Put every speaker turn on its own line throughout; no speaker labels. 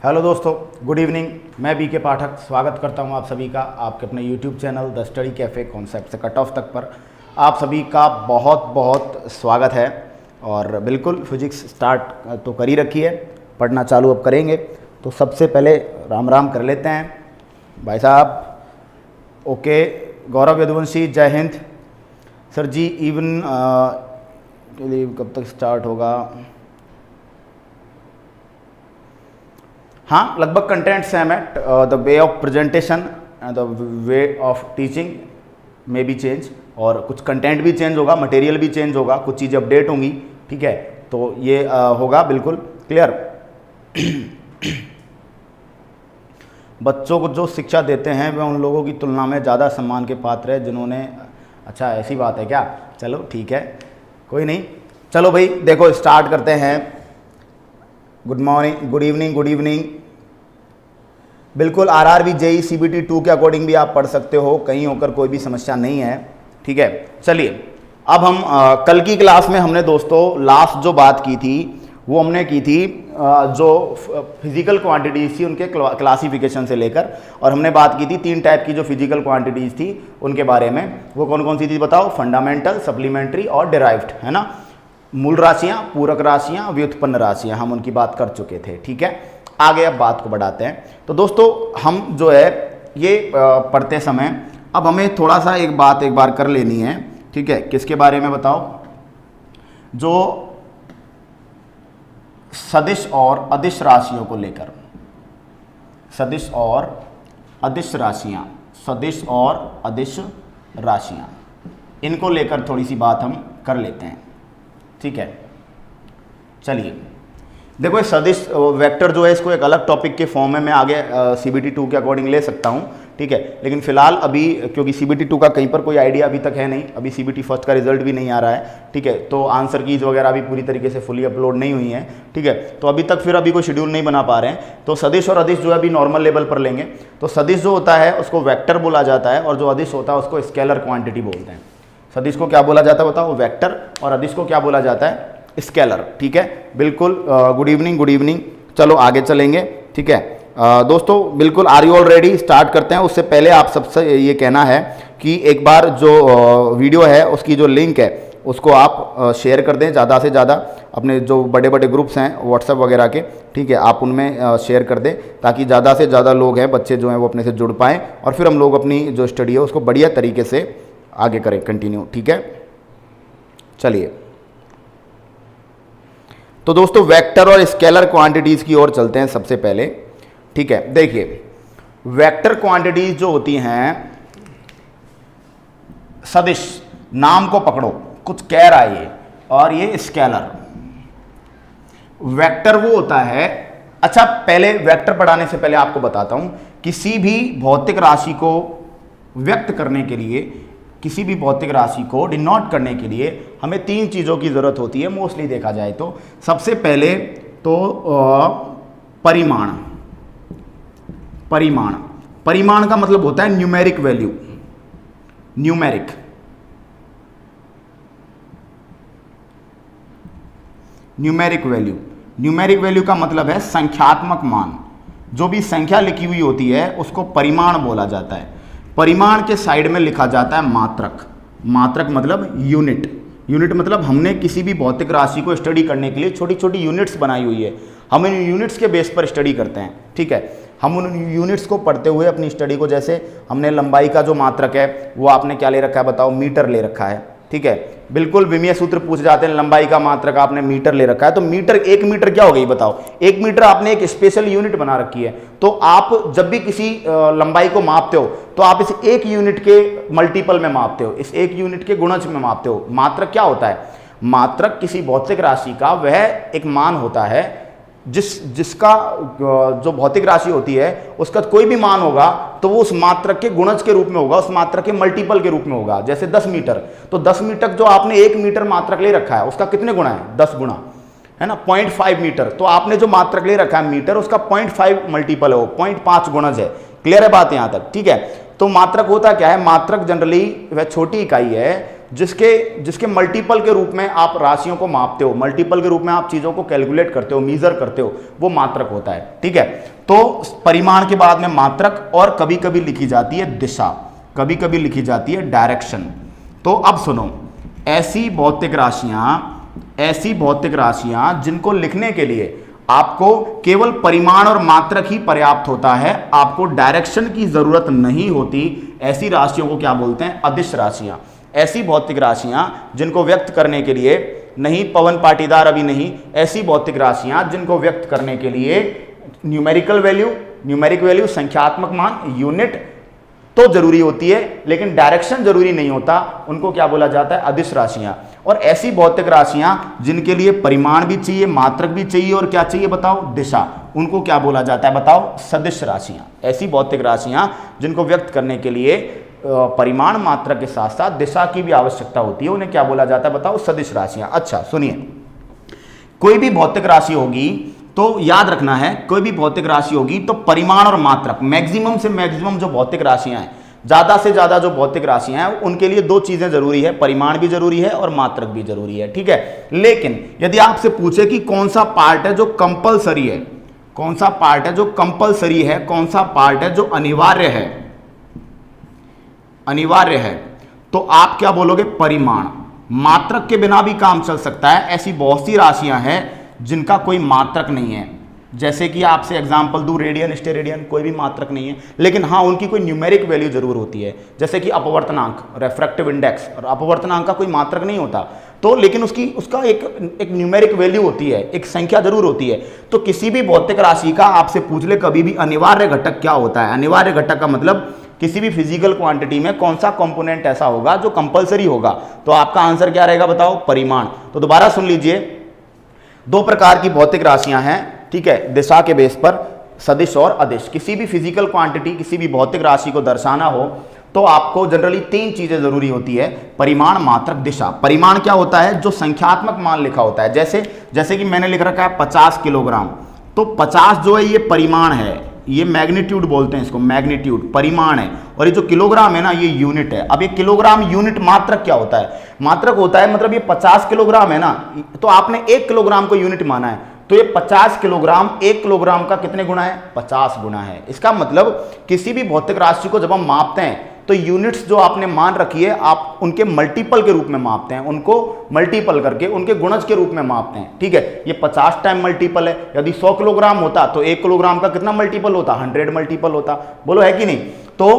Hello दोस्तों, good evening. मैं B के पाठक स्वागत करता हूं आप सभी का आपके अपने YouTube channel the study cafe concept से कट ऑफ तक पर। आप सभी का बहुत बहुत स्वागत है। और बिल्कुल फिजिक्स स्टार्ट तो कर ही रखी है, पढ़ना चालू अब करेंगे। तो सबसे पहले राम राम कर लेते हैं भाई साहब। ओके, गौरव यदुवंशी, जय हिंद। सर जी इवन कब तक स्टार्ट होगा? हाँ, लगभग कंटेंट सेम है। The way of presentation and the way of teaching में भी चेंज, और कुछ कंटेंट भी चेंज होगा, मटेरियल भी चेंज होगा, कुछ चीज़ें अपडेट होंगी। ठीक है, तो ये होगा बिल्कुल क्लियर। बच्चों को जो शिक्षा देते हैं वे उन लोगों की तुलना में ज़्यादा सम्मान के पात्र है जिन्होंने। अच्छा, ऐसी बात है क्या? चलो ठीक है, कोई नहीं। चलो भाई देखो, स्टार्ट करते हैं। Good morning, good evening, good evening. बिल्कुल आरआरबी जेई सीबीटी 2 के अकॉर्डिंग भी आप पढ़ सकते हो, कहीं होकर कोई भी समस्या नहीं है। ठीक है, चलिए अब हम कल की क्लास में हमने दोस्तों लास्ट जो बात की थी वो हमने की थी जो फिजिकल क्वांटिटीज़ थी उनके क्लासिफिकेशन से लेकर, और हमने बात की थी 3 टाइप की जो फिजिकल क्वांटिटीज़ थी उनके बारे में। वो कौन कौन सी थी बताओ? फंडामेंटल, सप्लीमेंट्री और डिराइव्ड, है ना। मूल राशियाँ, पूरक राशियाँ, व्युत्पन्न राशियाँ, हम उनकी बात कर चुके थे। ठीक है, आगे अब बात को बढ़ाते हैं। तो दोस्तों हम जो है ये पढ़ते समय अब हमें थोड़ा सा एक बात एक बार कर लेनी है। ठीक है, किसके बारे में बताओ? जो सदिश और अदिश राशियों को लेकर, सदिश और अदिश राशियाँ, सदिश और अदिश राशियाँ, इनको लेकर थोड़ी सी बात हम कर लेते हैं। ठीक है, चलिए देखो, ये सदिश वेक्टर जो है इसको एक अलग टॉपिक के फॉर्म में मैं आगे सीबीटी 2 के अकॉर्डिंग ले सकता हूँ। ठीक है, लेकिन फिलहाल अभी क्योंकि सीबीटी 2 का कहीं पर कोई आइडिया अभी तक है नहीं, अभी सीबीटी फर्स्ट का रिजल्ट भी नहीं आ रहा है। ठीक है, तो आंसर कीज वगैरह भी पूरी तरीके से फुली अपलोड नहीं हुई है। ठीक है, तो अभी तक फिर अभी कोई शेड्यूल नहीं बना पा रहे हैं। तो सदिश और अदिश जो है अभी नॉर्मल लेवल पर लेंगे। तो सदिश जो होता है उसको वेक्टर बोला जाता है, और जो अदिश होता है उसको स्केलर क्वांटिटी बोलते हैं। सदिश को क्या बोला जाता है बताओ? वेक्टर। और अदिश को क्या बोला जाता है? स्केलर। ठीक है, बिल्कुल। Good evening, good evening. चलो आगे चलेंगे। ठीक है दोस्तों, बिल्कुल are you all ready? Start करते हैं। उससे पहले आप सबसे ये कहना है कि एक बार जो वीडियो है उसकी जो लिंक है उसको आप शेयर कर दें ज़्यादा से ज़्यादा, अपने जो बड़े बड़े ग्रुप्स हैं व्हाट्सएप वगैरह के। ठीक है, आप उनमें शेयर कर दें ताकि ज़्यादा से ज़्यादा लोग हैं, बच्चे जो हैं वो अपने से जुड़ पाएँ, और फिर हम लोग अपनी जो स्टडी है उसको बढ़िया तरीके से आगे करें, कंटिन्यू। ठीक है, चलिए तो दोस्तों वेक्टर और स्केलर क्वांटिटीज़ की ओर चलते हैं सबसे पहले। ठीक है, देखिए वेक्टर क्वांटिटीज़ जो होती हैं, सदिश, नाम को पकड़ो, कुछ कह रहा है ये, और ये स्केलर। वेक्टर वो होता है। अच्छा, पहले वेक्टर पढ़ाने से पहले आपको बताता हूं, किसी भी भौतिक राशि को व्यक्त करने के लिए, किसी भी भौतिक राशि को डिनोट करने के लिए हमें 3 चीज़ों की ज़रूरत होती है मोस्टली देखा जाए तो। सबसे पहले तो परिमाण। परिमाण, परिमाण का मतलब होता है numeric value. Numeric, numeric value. Numeric value का मतलब है संख्यात्मक मान। जो भी संख्या लिखी हुई होती है उसको परिमाण बोला जाता है। परिमाण के साइड में लिखा जाता है मात्रक। मात्रक मतलब यूनिट। यूनिट मतलब हमने किसी भी भौतिक राशि को स्टडी करने के लिए छोटी छोटी यूनिट्स बनाई हुई है, हम इन यूनिट्स के बेस पर स्टडी करते हैं। ठीक है, हम उन यूनिट्स को पढ़ते हुए अपनी स्टडी को, जैसे हमने लंबाई का जो मात्रक है वो आपने क्या ले रखा है बताओ? मीटर ले रखा है। ठीक है, बिल्कुल विमीय सूत्र पूछ जाते हैं, लंबाई का मात्रक आपने मीटर ले रखा है, तो मीटर, 1 मीटर क्या हो गई बताओ? 1 मीटर आपने एक स्पेशल यूनिट बना रखी है। तो आप जब भी किसी लंबाई को मापते हो तो आप इस 1 यूनिट के मल्टीपल में मापते हो, इस 1 यूनिट के गुणज में मापते हो। मात्रक क्या होता है? मात्रक किसी भौतिक राशि का वह एक मान होता है जिसका जो भौतिक राशि होती है उसका कोई भी मान होगा तो वो उस मात्रक के गुणज के रूप में होगा, उस मात्रक के मल्टीपल के रूप में होगा। जैसे 10 मीटर, तो 10 मीटर जो आपने 1 मीटर मात्रक ले रखा है उसका कितने गुणा है? 10 गुणा, है ना। 0.5 मीटर, तो आपने जो मात्रक ले रखा है मीटर, उसका 0.5 मल्टीपल है, वो 0.5 गुणज है। क्लियर है बात यहां तक? ठीक है, तो मात्रक होता क्या है? मात्रक जनरली वह छोटी इकाई है जिसके मल्टीपल के रूप में आप राशियों को मापते हो, मल्टीपल के रूप में आप चीजों को कैलकुलेट करते हो, मीजर करते हो, वो मात्रक होता है। ठीक है, तो परिमाण के बाद में मात्रक, और कभी कभी लिखी जाती है दिशा, कभी कभी लिखी जाती है डायरेक्शन। तो अब सुनो, ऐसी भौतिक राशियां जिनको लिखने के लिए आपको केवल परिमाण और मात्रक ही पर्याप्त होता है, आपको डायरेक्शन की जरूरत नहीं होती, ऐसी राशियों को क्या बोलते हैं? अदिश राशियां। ऐसी भौतिक राशियां जिनको व्यक्त करने के लिए, नहीं पवन पाटीदार अभी नहीं, ऐसी भौतिक राशियां जिनको व्यक्त करने के लिए न्यूमेरिक वैल्यू संख्यात्मक मान, यूनिट तो जरूरी होती है, लेकिन डायरेक्शन जरूरी नहीं होता, उनको क्या बोला जाता है? अदिश राशियां। और ऐसी भौतिक राशियां जिनके लिए परिमाण भी चाहिए, मात्रक भी चाहिए, और क्या चाहिए बताओ? दिशा, उनको क्या बोला जाता है बताओ? सदिश राशियां। ऐसी भौतिक राशियां जिनको व्यक्त करने के लिए परिमाण मात्रक के साथ साथ दिशा की भी आवश्यकता होती है, उन्हें क्या बोला जाता है बताओ? सदिश राशियां। अच्छा सुनिए, कोई भी भौतिक राशि होगी तो याद रखना है, कोई भी भौतिक राशि होगी तो परिमाण और मात्रक, मैक्सिमम से मैक्सिमम जो भौतिक राशियां हैं, ज्यादा से ज्यादा जो भौतिक राशियां हैं, उनके लिए दो चीजें जरूरी है, परिमाण भी जरूरी है और मात्रक भी जरूरी है। ठीक है, लेकिन यदि आपसे पूछे कि कौन सा पार्ट है जो कंपलसरी है, कौन सा पार्ट है जो कंपलसरी है, कौन सा पार्ट है जो अनिवार्य है, अनिवार्य है, तो आप क्या बोलोगे? परिमाण। मात्रक के बिना भी काम चल सकता है, ऐसी बहुत सी राशियां हैं जिनका कोई मात्रक नहीं है। जैसे कि आपसे एग्जांपल दूं, रेडियन, स्टेरेडियन, कोई भी मात्रक नहीं है, लेकिन हाँ उनकी कोई न्यूमेरिक वैल्यू जरूर होती है। जैसे कि अपवर्तनांक, रेफ्रैक्टिव इंडेक्स, और अपवर्तनांक का कोई मात्रक नहीं होता, तो लेकिन उसका एक न्यूमेरिक वैल्यू होती है, एक संख्या जरूर होती है। तो किसी भी भौतिक राशि का आपसे पूछ ले कभी भी अनिवार्य घटक क्या होता है? अनिवार्य घटक का मतलब किसी भी फिजिकल क्वांटिटी में कौन सा कंपोनेंट ऐसा होगा जो कंपलसरी होगा, तो आपका आंसर क्या रहेगा बताओ? परिमाण। तो दोबारा सुन लीजिए, दो प्रकार की भौतिक राशियां हैं, ठीक है, दिशा के बेस पर, सदिश और अदिश। किसी भी फिजिकल क्वांटिटी, किसी भी भौतिक राशि को दर्शाना हो तो आपको जनरली तीन चीजें जरूरी होती है: परिमाण, मात्रक, दिशा। परिमाण क्या होता है? जो संख्यात्मक मान लिखा होता है। जैसे कि मैंने लिख रखा है 50 किलोग्राम, तो 50 जो है ये परिमाण है, ये मैग्नीट्यूड बोलते हैं इसको, मैग्नीट्यूड परिमाण है, और ये जो किलोग्राम है ना, ये यूनिट है। अब ये किलोग्राम यूनिट, मात्रक क्या होता है? मात्रक होता है मतलब ये 50 किलोग्राम है ना, तो आपने 1 किलोग्राम को यूनिट माना है, तो ये 50 किलोग्राम 1 किलोग्राम का कितने गुना है? 50 गुना है। इसका मतलब किसी भी भौतिक राशि को जब हम मापते हैं तो यूनिट्स जो आपने मान रखी है, आप उनके मल्टीपल के रूप में मापते हैं, उनको मल्टीपल करके उनके गुणज के रूप में मापते हैं। ठीक है, ये 50 टाइम मल्टीपल है। यदि 100 किलोग्राम होता तो 1 किलोग्राम का कितना मल्टीपल होता? 100 मल्टीपल होता। बोलो है कि नहीं? तो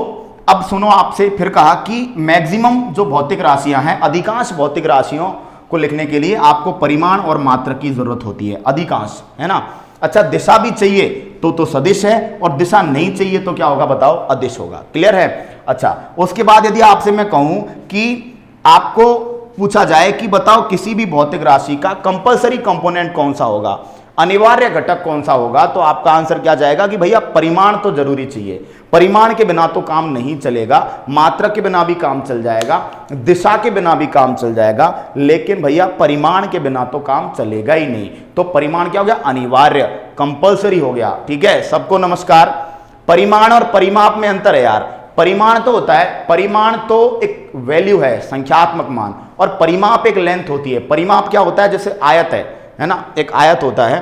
अब सुनो, आपसे फिर कहा कि मैक्सिमम जो भौतिक राशियां हैं, अधिकांश भौतिक राशियों को लिखने के लिए आपको परिमाण और मात्रक की जरूरत होती है, अधिकांश, है ना। अच्छा, दिशा भी चाहिए तो सदिश है, और दिशा नहीं चाहिए तो क्या होगा बताओ? अदिश होगा। क्लियर है? अच्छा, उसके बाद यदि आपसे मैं कहूं कि आपको पूछा जाए कि बताओ किसी भी भौतिक राशि का कंपलसरी कंपोनेंट कौन सा होगा, अनिवार्य घटक कौन सा होगा, तो आपका आंसर क्या जाएगा कि भैया परिमाण तो जरूरी चाहिए, परिमाण के बिना तो काम नहीं चलेगा, मात्रक के बिना भी काम चल जाएगा, दिशा के बिना भी काम चल जाएगा, लेकिन भैया परिमाण के बिना तो काम चलेगा ही नहीं। तो परिमाण क्या हो गया? अनिवार्य, कंपलसरी हो गया। ठीक है, सबको नमस्कार। परिमाण और परिमाप में अंतर है यार। परिमाण तो होता है, परिमाण तो एक वैल्यू है, संख्यात्मक मान, और परिमाप एक लेंथ होती है। परिमाप क्या होता है? जैसे आयत है ना, एक आयत होता है,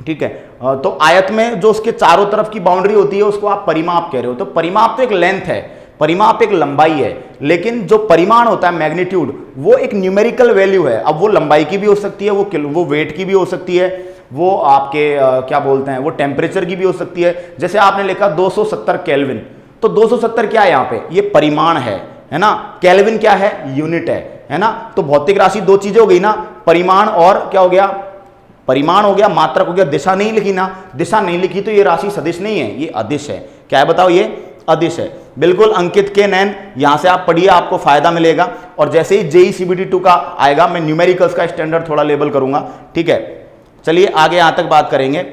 ठीक है, तो आयत में जो उसके चारों तरफ की बाउंड्री होती है उसको आप परिमाप कह रहे हो। तो परिमाप तो एक लेंथ है, परिमाप एक लंबाई है, लेकिन जो परिमाण होता है, मैग्नीट्यूड, वो एक न्यूमेरिकल वैल्यू है। अब वो लंबाई की भी हो सकती है, वो वेट की भी हो सकती है, वो आपके क्या बोलते हैं, वो टेम्परेचर की भी हो सकती है। जैसे आपने लिखा 270 केल्विन, तो 270 क्या है यहाँ पे? ये परिमाण है ना। केल्विन क्या है? यूनिट है ना। तो भौतिक राशि दो चीजें हो गई ना, परिमाण और क्या हो गया? परिमाण हो गया, मात्रक हो गया। दिशा नहीं लिखी ना, दिशा नहीं लिखी तो ये राशि सदिश नहीं है, ये अदिश है। क्या है बताओ? ये अदिश है। बिल्कुल अंकित के नैन, यहां से आप पढ़िए, आपको फायदा मिलेगा। और जैसे ही जेई सीबीटी 2 का आएगा, मैं न्यूमेरिकल्स का स्टैंडर्ड थोड़ा लेबल करूंगा। ठीक है, चलिए आगे यहां तक बात करेंगे।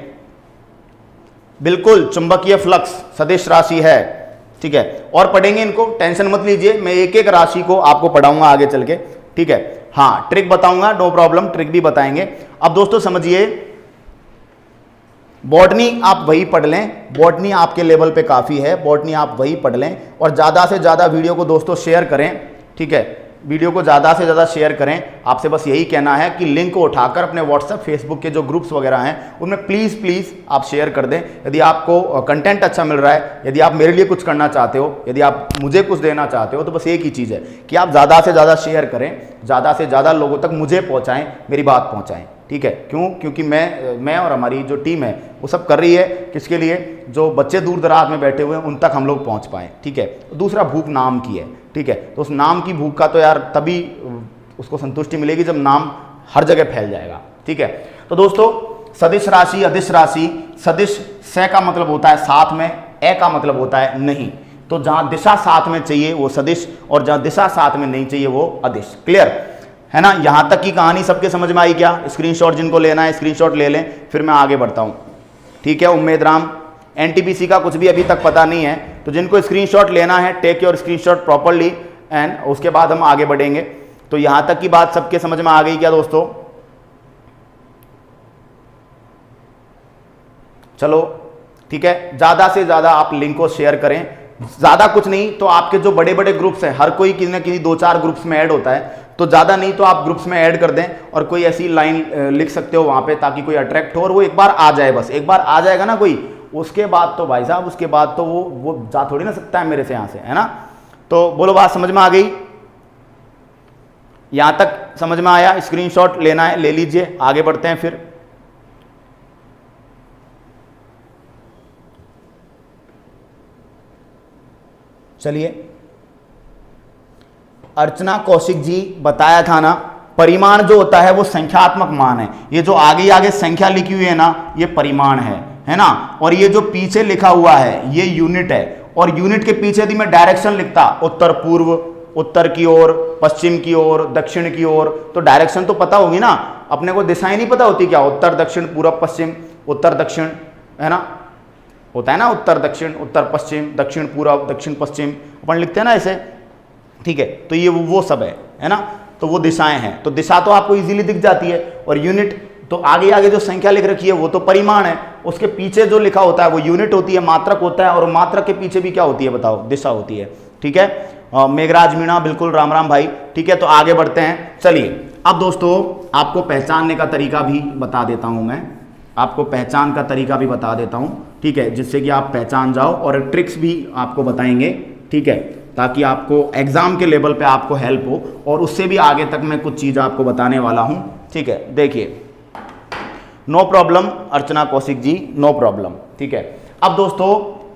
बिल्कुल चुंबकीय फ्लक्स सदिश राशि है, ठीक है, और पढ़ेंगे इनको, टेंशन मत लीजिए, मैं एक एक राशि को आपको पढ़ाऊंगा आगे चल के। ठीक है, हाँ ट्रिक बताऊंगा, नो प्रॉब्लम, ट्रिक भी बताएंगे। अब दोस्तों समझिए, बॉटनी आप वही पढ़ लें, बॉटनी आपके लेवल पे काफ़ी है, बॉटनी आप वही पढ़ लें, और ज़्यादा से ज़्यादा वीडियो को दोस्तों शेयर करें। ठीक है, वीडियो को ज़्यादा से ज़्यादा शेयर करें। आपसे बस यही कहना है कि लिंक को उठाकर अपने व्हाट्सएप फेसबुक के जो ग्रुप्स वगैरह हैं उनमें प्लीज़ आप शेयर कर दें। यदि आपको कंटेंट अच्छा मिल रहा है, यदि आप मेरे लिए कुछ करना चाहते हो, यदि आप मुझे कुछ देना चाहते हो, तो बस एक ही चीज़ है कि आप ज़्यादा से ज़्यादा शेयर करें, ज़्यादा से ज़्यादा लोगों तक मुझे पहुँचाएँ, मेरी बात पहुँचाएँ। ठीक है, क्योंकि मैं और हमारी जो टीम है वो सब कर रही है किसके लिए, जो बच्चे दूर दराज में बैठे हुए हैं उन तक हम लोग पहुंच पाएँ। ठीक है, दूसरा भूख नाम की है। ठीक है, तो उस नाम की भूख का तो यार तभी उसको संतुष्टि मिलेगी जब नाम हर जगह फैल जाएगा। ठीक है, तो दोस्तों सदिश राशि, अदिश राशि, सदिश स का मतलब होता है साथ में, ए का मतलब होता है नहीं। तो जहां दिशा साथ में चाहिए वो सदिश, और जहां दिशा साथ में नहीं चाहिए वो अदिश। क्लियर है ना? यहां तक की कहानी सबके समझ में आई क्या? स्क्रीनशॉट जिनको लेना है स्क्रीनशॉट ले लें, फिर मैं आगे बढ़ता हूं। ठीक है, उम्मेद राम। एनटीपीसी का कुछ भी अभी तक पता नहीं है, तो जिनको स्क्रीनशॉट लेना है take your screenshot properly and उसके बाद हम आगे बढ़ेंगे। तो यहां तक की बात सबके समझ में आ गई क्या दोस्तों? चलो ठीक है, ज्यादा से ज्यादा आप लिंक को शेयर करें। ज्यादा कुछ नहीं तो आपके जो बड़े बड़े ग्रुप्स हैं, हर कोई किसी ना किसी 2-4 ग्रुप्स में ऐड होता है, तो ज्यादा नहीं तो आप ग्रुप्स में ऐड कर दें और कोई ऐसी लाइन लिख सकते हो वहां पे ताकि कोई अट्रैक्ट हो और वो एक बार आ जाए। बस एक बार आ जाएगा ना कोई, उसके बाद तो भाई साहब उसके बाद तो वो जा थोड़ी ना सकता है मेरे से, यहां से, है ना? तो बोलो बात समझ में आ गई? यहां तक समझ में आया? स्क्रीनशॉट लेना है ले लीजिए, आगे बढ़ते हैं फिर। चलिए, अर्चना कौशिक जी बताया था ना, परिमाण जो होता है वो संख्यात्मक मान है। ये जो आगे संख्या लिखी हुई है ना, ये परिमाण है ना? और ये जो पीछे लिखा हुआ है ये यूनिट है। और यूनिट के पीछे यदि मैं डायरेक्शन लिखता, उत्तर पूर्व, उत्तर की ओर, पश्चिम की ओर, दक्षिण की ओर, तो डायरेक्शन तो पता होगी ना। अपने को दिशाएं नहीं पता होती क्या? उत्तर दक्षिण पूर्व पश्चिम, उत्तर दक्षिण, है ना? होता है ना उत्तर दक्षिण, उत्तर पश्चिम, दक्षिण पूर्व, दक्षिण पश्चिम, अपन लिखते हैं ना ऐसे। ठीक है, तो ये वो सब है ना? तो वो दिशाएं हैं, तो दिशा तो आपको इजीली दिख जाती है। और यूनिट तो आगे जो संख्या लिख रखी है वो तो परिमाण है, उसके पीछे जो लिखा होता है वो यूनिट होती है, मात्रक होता है, और मात्रक के पीछे भी क्या होती है बताओ? दिशा होती है। ठीक है, मेघराज मीणा बिल्कुल, राम राम भाई। ठीक है, तो आगे बढ़ते हैं। चलिए, अब दोस्तों आपको पहचानने का तरीका भी बता देता हूं, मैं आपको पहचान का तरीका भी बता देता हूं। ठीक है, जिससे कि आप पहचान जाओ, और ट्रिक्स भी आपको बताएंगे। ठीक है, ताकि आपको एग्जाम के लेवल पे आपको हेल्प हो, और उससे भी आगे तक मैं कुछ चीज़ आपको बताने वाला हूं। ठीक है, देखिए, नो प्रॉब्लम अर्चना कौशिक जी, नो प्रॉब्लम। ठीक है, अब दोस्तों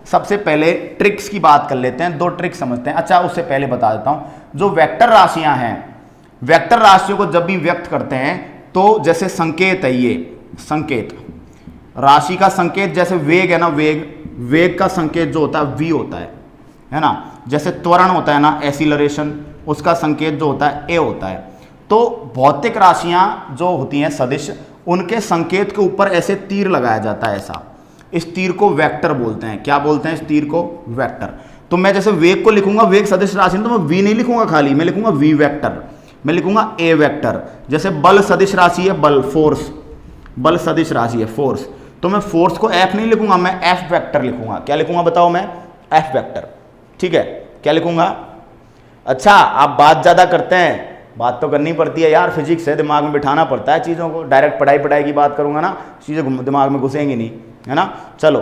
सबसे पहले ट्रिक्स की बात कर लेते हैं, 2 ट्रिक्स समझते हैं। अच्छा, उससे पहले बता देता हूं, जो वेक्टर राशियां हैं, वेक्टर राशियों को जब भी व्यक्त करते हैं तो जैसे संकेत है, ये संकेत राशि का संकेत, जैसे वेग है ना, वेग का संकेत जो होता है v होता है ना? जैसे त्वरण होता है ना, एसिलरेशन, उसका संकेत जो होता है a होता है। तो भौतिक राशियां जो होती हैं सदिश, उनके संकेत के ऊपर ऐसे तीर लगाया जाता है, ऐसा। इस तीर को वेक्टर बोलते हैं। क्या बोलते हैं इस तीर को? वेक्टर। तो मैं जैसे वेग को लिखूंगा, वेग सदिश राशि, तो मैं v नहीं लिखूंगा खाली, मैं लिखूंगा v वेक्टर, मैं लिखूंगा a वेक्टर। जैसे बल सदिश राशि है, बल, फोर्स, बल सदिश राशि है, फोर्स, तो मैं फोर्स को F नहीं लिखूंगा, मैं F वेक्टर लिखूंगा। क्या लिखूंगा बताओ? मैं F वेक्टर। ठीक है, क्या लिखूंगा? अच्छा, आप बात ज़्यादा करते हैं, बात तो करनी पड़ती है यार, फिजिक्स है, दिमाग में बिठाना पड़ता है चीज़ों को। डायरेक्ट पढ़ाई की बात करूंगा ना, चीज़ें दिमाग में घुसेंगी नहीं, है ना? चलो,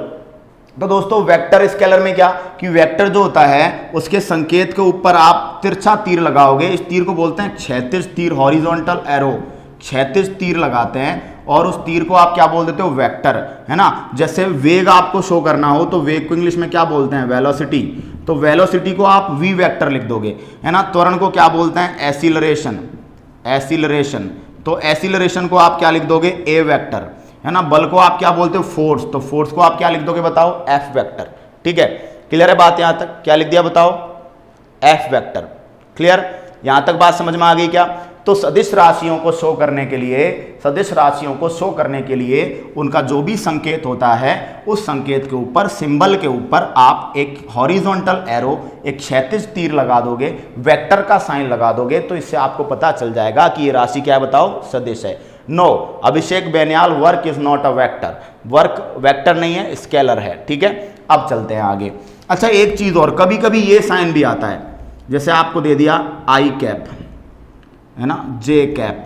तो दोस्तों वेक्टर स्केलर में क्या कि वेक्टर जो होता है उसके संकेत के ऊपर आप तिरछा तीर लगाओगे। इस तीर को बोलते हैं क्षैतिज तीर, हॉरिजॉन्टल एरो, क्षैतिज तीर लगाते हैं, और उस तीर को आप क्या बोल देते हो? वेक्टर, है ना? जैसे वेग आपको शो करना हो तो वेग को इंग्लिश में क्या बोलते हैं? वेलोसिटी। तो वेलोसिटी को आप v वेक्टर लिख दोगे, है ना? त्वरण को क्या बोलते हैं? Acceleration, acceleration. तो एसिलरेशन को आप क्या लिख दोगे? a वेक्टर, है ना? बल को आप क्या बोलते हो? फोर्स। तो फोर्स को आप क्या लिख दोगे बताओ? f vector. ठीक है, क्लियर है बात? यहां तक क्या लिख दिया बताओ? f vector. क्लियर? यहां तक बात समझ में आ गई क्या? तो सदिश राशियों को शो करने के लिए, सदिश राशियों को शो करने के लिए उनका जो भी संकेत होता है, उस संकेत के ऊपर, सिंबल के ऊपर आप एक हॉरिजॉन्टल एरो, एक क्षैतिज तीर लगा दोगे, वेक्टर का साइन लगा दोगे, तो इससे आपको पता चल जाएगा कि ये राशि क्या है बताओ? सदिश है। No, Abhishek Beniyal, work is not a vector, work vector नहीं है, स्केलर है। ठीक है, अब चलते हैं आगे। अच्छा, एक चीज और, कभी कभी ये साइन भी आता है, जैसे आपको दे दिया आई कैप, है ना, जे कैप,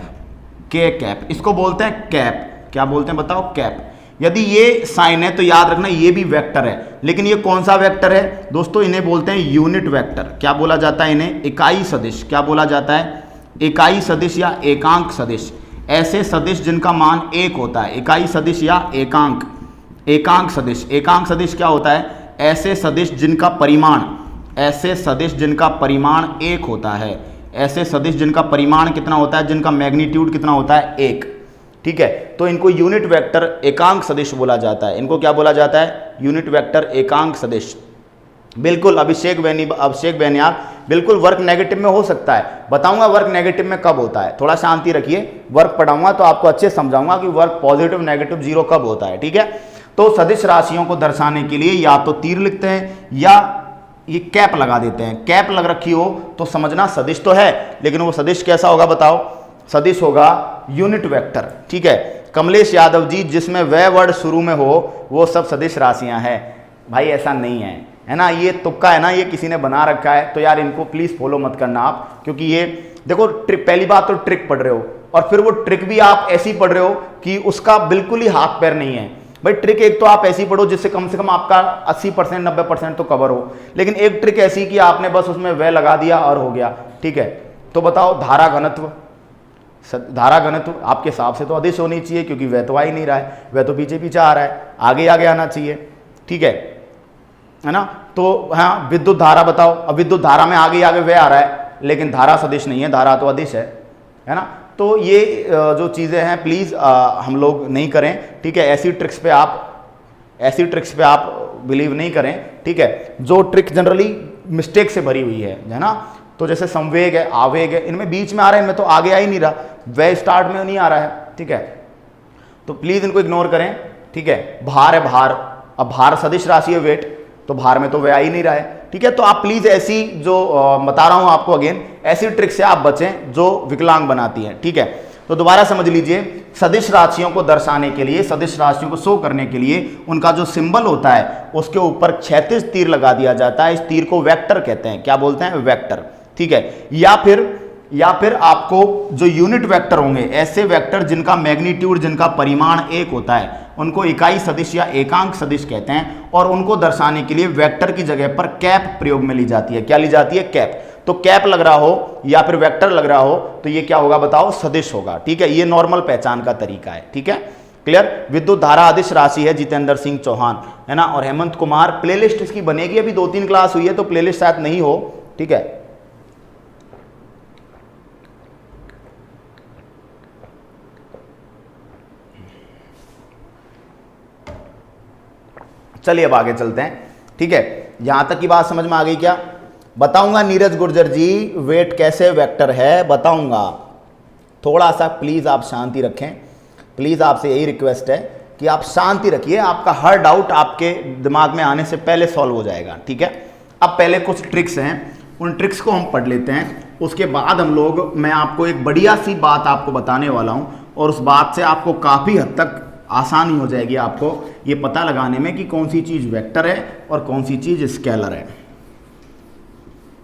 के कैप, इसको बोलते हैं कैप। क्या बोलते हैं बताओ? कैप। यदि ये साइन है तो याद रखना ये भी वेक्टर है, लेकिन ये कौन सा वेक्टर है दोस्तों? इन्हें बोलते हैं यूनिट वेक्टर। क्या बोला जाता है इन्हें? इकाई सदिश। क्या बोला जाता है? इकाई सदिश या एकांक सदिश। ऐसे सदिश जिनका मान एक होता है, इकाई सदिश या एकांक सदिश। एकांक सदिश क्या होता है? ऐसे सदिश जिनका परिमाण, ऐसे सदिश जिनका परिमाण एक होता है, ऐसे सदिश जिनका परिमाण कितना होता है, जिनका मैग्नीट्यूड कितना होता है? एक। ठीक है, तो इनको यूनिट वेक्टर एकांक सदिश बोला जाता है। इनको क्या बोला जाता है? यूनिट वेक्टर एकांक सदिश। बिल्कुल अभिषेक बेनियाल, बिल्कुल वर्क नेगेटिव में हो सकता है। बताऊंगा वर्क नेगेटिव में कब होता है, थोड़ा शांति रखिए, वर्क पढ़ाऊंगा तो आपको अच्छे समझाऊंगा कि वर्क पॉजिटिव नेगेटिव जीरो कब होता है। ठीक है, तो सदिश राशियों को दर्शाने के लिए या तो तीर लिखते हैं या ये कैप लगा देते हैं। कैप लग रखी हो तो समझना सदिश तो है, लेकिन वो सदिश कैसा होगा बताओ? सदिश होगा यूनिट वेक्टर। ठीक है, कमलेश यादव जी, जिसमें वह वर्ड शुरू में हो वो सब सदिश राशियां हैं। भाई ऐसा नहीं है ना, ये तुक्का है ना, ये किसी ने बना रखा है, तो यार इनको प्लीज फॉलो मत करना आप, क्योंकि ये देखो पहली बात तो ट्रिक पढ़ रहे हो, और फिर वो ट्रिक भी आप ऐसी पढ़ रहे हो कि उसका बिल्कुल ही हाथ पैर नहीं है। भाई ट्रिक एक तो आप ऐसी पढ़ो जिससे कम से कम आपका 80% 90% तो कवर हो, लेकिन एक ट्रिक ऐसी कि आपने बस उसमें वह लगा दिया और हो गया। ठीक है, तो बताओ धारा घनत्व, धारा घनत्व आपके हिसाब से तो अदिश होनी चाहिए, क्योंकि वह तो आ ही नहीं रहा है, वह तो पीछे पीछे आ रहा है, आगे आगे आना चाहिए। ठीक है ना, तो हाँ विद्युत धारा बताओ, अब विद्युत धारा में आगे आगे वह आ रहा है, लेकिन धारा सदिश नहीं है, धारा तो अदिश है ना। तो ये जो चीज़ें हैं प्लीज़ हम लोग नहीं करें। ठीक है, ऐसी ट्रिक्स पे आप बिलीव नहीं करें। ठीक है, जो ट्रिक जनरली मिस्टेक से भरी हुई है ना, तो जैसे संवेग है, आवेग है, इनमें बीच में आ रहा है, इनमें तो आगे आ ही नहीं रहा, वह स्टार्ट में नहीं आ रहा है। ठीक है, तो प्लीज़ इनको इग्नोर करें। ठीक है, भार है, भार, अब भार सदिश राशि है वेट, तो भार में तो वह आ ही नहीं रहा है। ठीक है, तो आप प्लीज ऐसी जो बता रहा हूं आपको अगेन, ऐसी ट्रिक से आप बचें जो विकलांग बनाती है। ठीक है, तो दोबारा समझ लीजिए, सदिश राशियों को दर्शाने के लिए, सदिश राशियों को शो करने के लिए उनका जो सिंबल होता है उसके ऊपर क्षैतिज तीर लगा दिया जाता है। इस तीर को वेक्टर कहते हैं। क्या बोलते हैं? वेक्टर। ठीक है, या फिर आपको जो यूनिट वेक्टर होंगे, ऐसे वेक्टर जिनका मैग्नीट्यूड, जिनका परिमाण एक होता है, उनको इकाई सदिश या एकांक सदिश कहते हैं, और उनको दर्शाने के लिए वेक्टर की जगह पर कैप प्रयोग में ली जाती है। क्या ली जाती है? कैप। तो कैप लग रहा हो या फिर वेक्टर लग रहा हो तो ये क्या होगा बताओ? सदिश होगा। ठीक है, ये नॉर्मल पहचान का तरीका है। ठीक है, क्लियर? विद्युत धारा अदिश राशि है, जितेंद्र सिंह चौहान, है ना, और हेमंत कुमार। प्लेलिस्ट इसकी बनेगी, अभी 2-3 क्लास हुई है तो प्लेलिस्ट शायद नहीं हो। ठीक है, चलिए अब आगे चलते हैं। ठीक है, यहां तक की बात समझ में आ गई क्या? बताऊंगा नीरज गुर्जर जी वेट कैसे वेक्टर है, बताऊंगा। थोड़ा सा प्लीज आप शांति रखें, प्लीज आपसे यही रिक्वेस्ट है कि आप शांति रखिए, आपका हर डाउट आपके दिमाग में आने से पहले सॉल्व हो जाएगा। ठीक है, अब पहले कुछ ट्रिक्स हैं, उन ट्रिक्स को हम पढ़ लेते हैं, उसके बाद हम लोग, मैं आपको एक बढ़िया सी बात आपको बताने वाला हूं, और उस बात से आपको काफी हद तक आसानी हो जाएगी आपको ये पता लगाने में कि कौन सी चीज वेक्टर है और कौन सी चीज स्केलर है।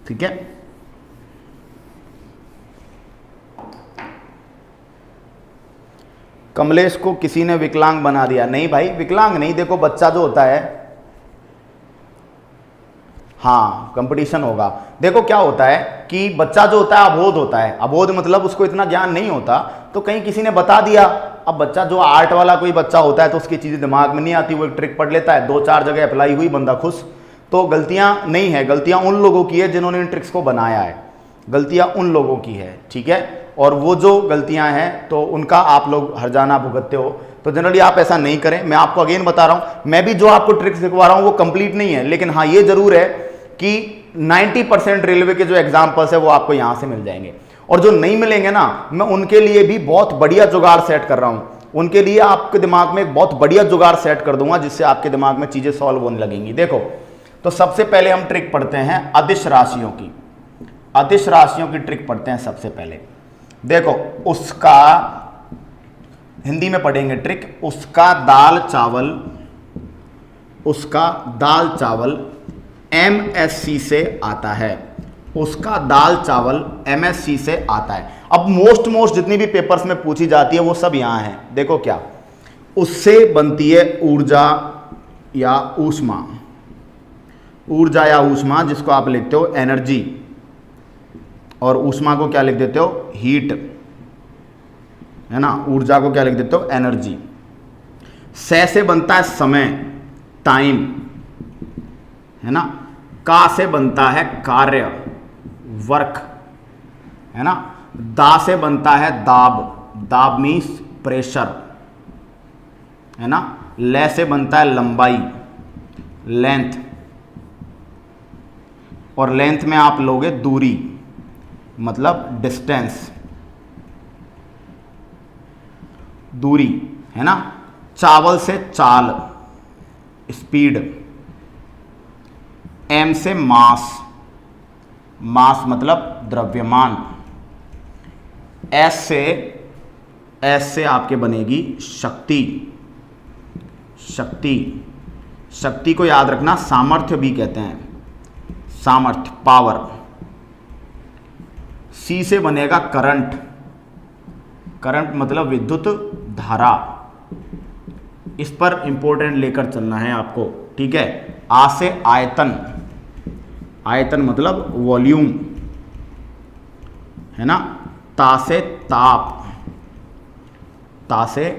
ठीक है, कमलेश को किसी ने विकलांग बना दिया। नहीं भाई, विकलांग नहीं, देखो बच्चा जो होता है, हाँ कंपटीशन होगा। देखो क्या होता है कि बच्चा जो होता है अबोध होता है, अबोध मतलब उसको इतना ज्ञान नहीं होता, तो कहीं किसी ने बता दिया। अब बच्चा जो आर्ट वाला कोई बच्चा होता है तो उसकी चीज़ें दिमाग में नहीं आती, वो एक ट्रिक पढ़ लेता है, 2-4 जगह अप्लाई हुई, बंदा खुश। तो गलतियां नहीं है, गलतियां उन लोगों की है जिन्होंने इन ट्रिक्स को बनाया है, गलतियां उन लोगों की है। ठीक है, और वो जो गलतियां हैं तो उनका आप लोग हर्जाना भुगतते हो, तो जनरली आप ऐसा नहीं करें। मैं आपको अगेन बता रहा हूं, मैं भी जो आपको ट्रिक्स सिखवा रहा हूं वो कंप्लीट नहीं है, लेकिन हाँ ये जरूर है कि 90% रेलवे के जो एग्जाम्पल्स है वो आपको यहां से मिल जाएंगे, और जो नहीं मिलेंगे ना, मैं उनके लिए भी बहुत बढ़िया जुगाड़ सेट कर रहा हूं। उनके लिए आपके दिमाग में एक बहुत बढ़िया जुगाड़ सेट कर दूंगा जिससे आपके दिमाग में चीजें सॉल्व होने लगेंगी। देखो, तो सबसे पहले हम ट्रिक पढ़ते हैं अदिश राशियों की, अदिश राशियों की ट्रिक पढ़ते हैं सबसे पहले। देखो, उसका हिंदी में पढ़ेंगे ट्रिक, उसका दाल चावल, उसका दाल चावल MSc से आता है, उसका दाल चावल MSC से आता है। अब मोस्ट जितनी भी पेपर्स में पूछी जाती है वो सब यहां है। देखो क्या, उससे बनती है ऊर्जा या ऊष्मा, ऊर्जा या ऊष्मा जिसको आप लिखते हो एनर्जी, और ऊष्मा को क्या लिख देते हो, हीट, है ना। ऊर्जा को क्या लिख देते हो, एनर्जी। से बनता है समय, टाइम, है ना। का से बनता है कार्य, वर्क, है ना। दा से बनता है दाब, दाब मीन्स प्रेशर, है ना। ले से बनता है लंबाई, लेंथ, और लेंथ में आप लोगे दूरी, मतलब डिस्टेंस, दूरी, है ना। चावल से चाल, स्पीड। एम से मास, मास मतलब द्रव्यमान। एस से आपके बनेगी शक्ति, शक्ति, शक्ति को याद रखना सामर्थ्य भी कहते हैं, सामर्थ्य, पावर। सी से बनेगा करंट, करंट मतलब विद्युत धारा। इस पर इंपॉर्टेंट लेकर चलना है आपको, ठीक है। आ से आयतन, आयतन मतलब वॉल्यूम, है ना। ता से ताप, ता से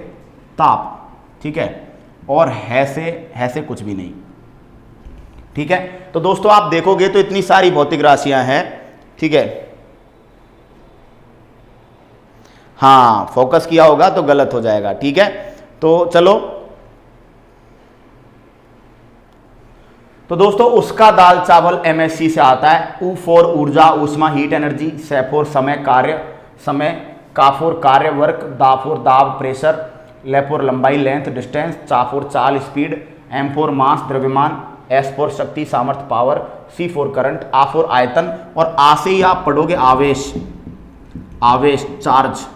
ताप, ठीक है। और है से कुछ भी नहीं, ठीक है। तो दोस्तों आप देखोगे तो इतनी सारी भौतिक राशियां हैं, ठीक है। हाँ, फोकस किया होगा तो गलत हो जाएगा, ठीक है। तो चलो, तो दोस्तों उसका दाल चावल MSC से आता है। ऊ फॉर ऊर्जा, ऊष्मा, हीट, एनर्जी। से फॉर समय, कार्य, समय। का फॉर कार्य, वर्क। दा फॉर दाब, प्रेशर। ले फॉर लंबाई, लेंथ, डिस्टेंस। चा फॉर चाल, स्पीड। एम फॉर मास, द्रव्यमान। एस फॉर शक्ति, सामर्थ्य, पावर। C for current. आ फॉर आयतन, और आ से ही आप पढ़ोगे आवेश, आवेश, चार्ज,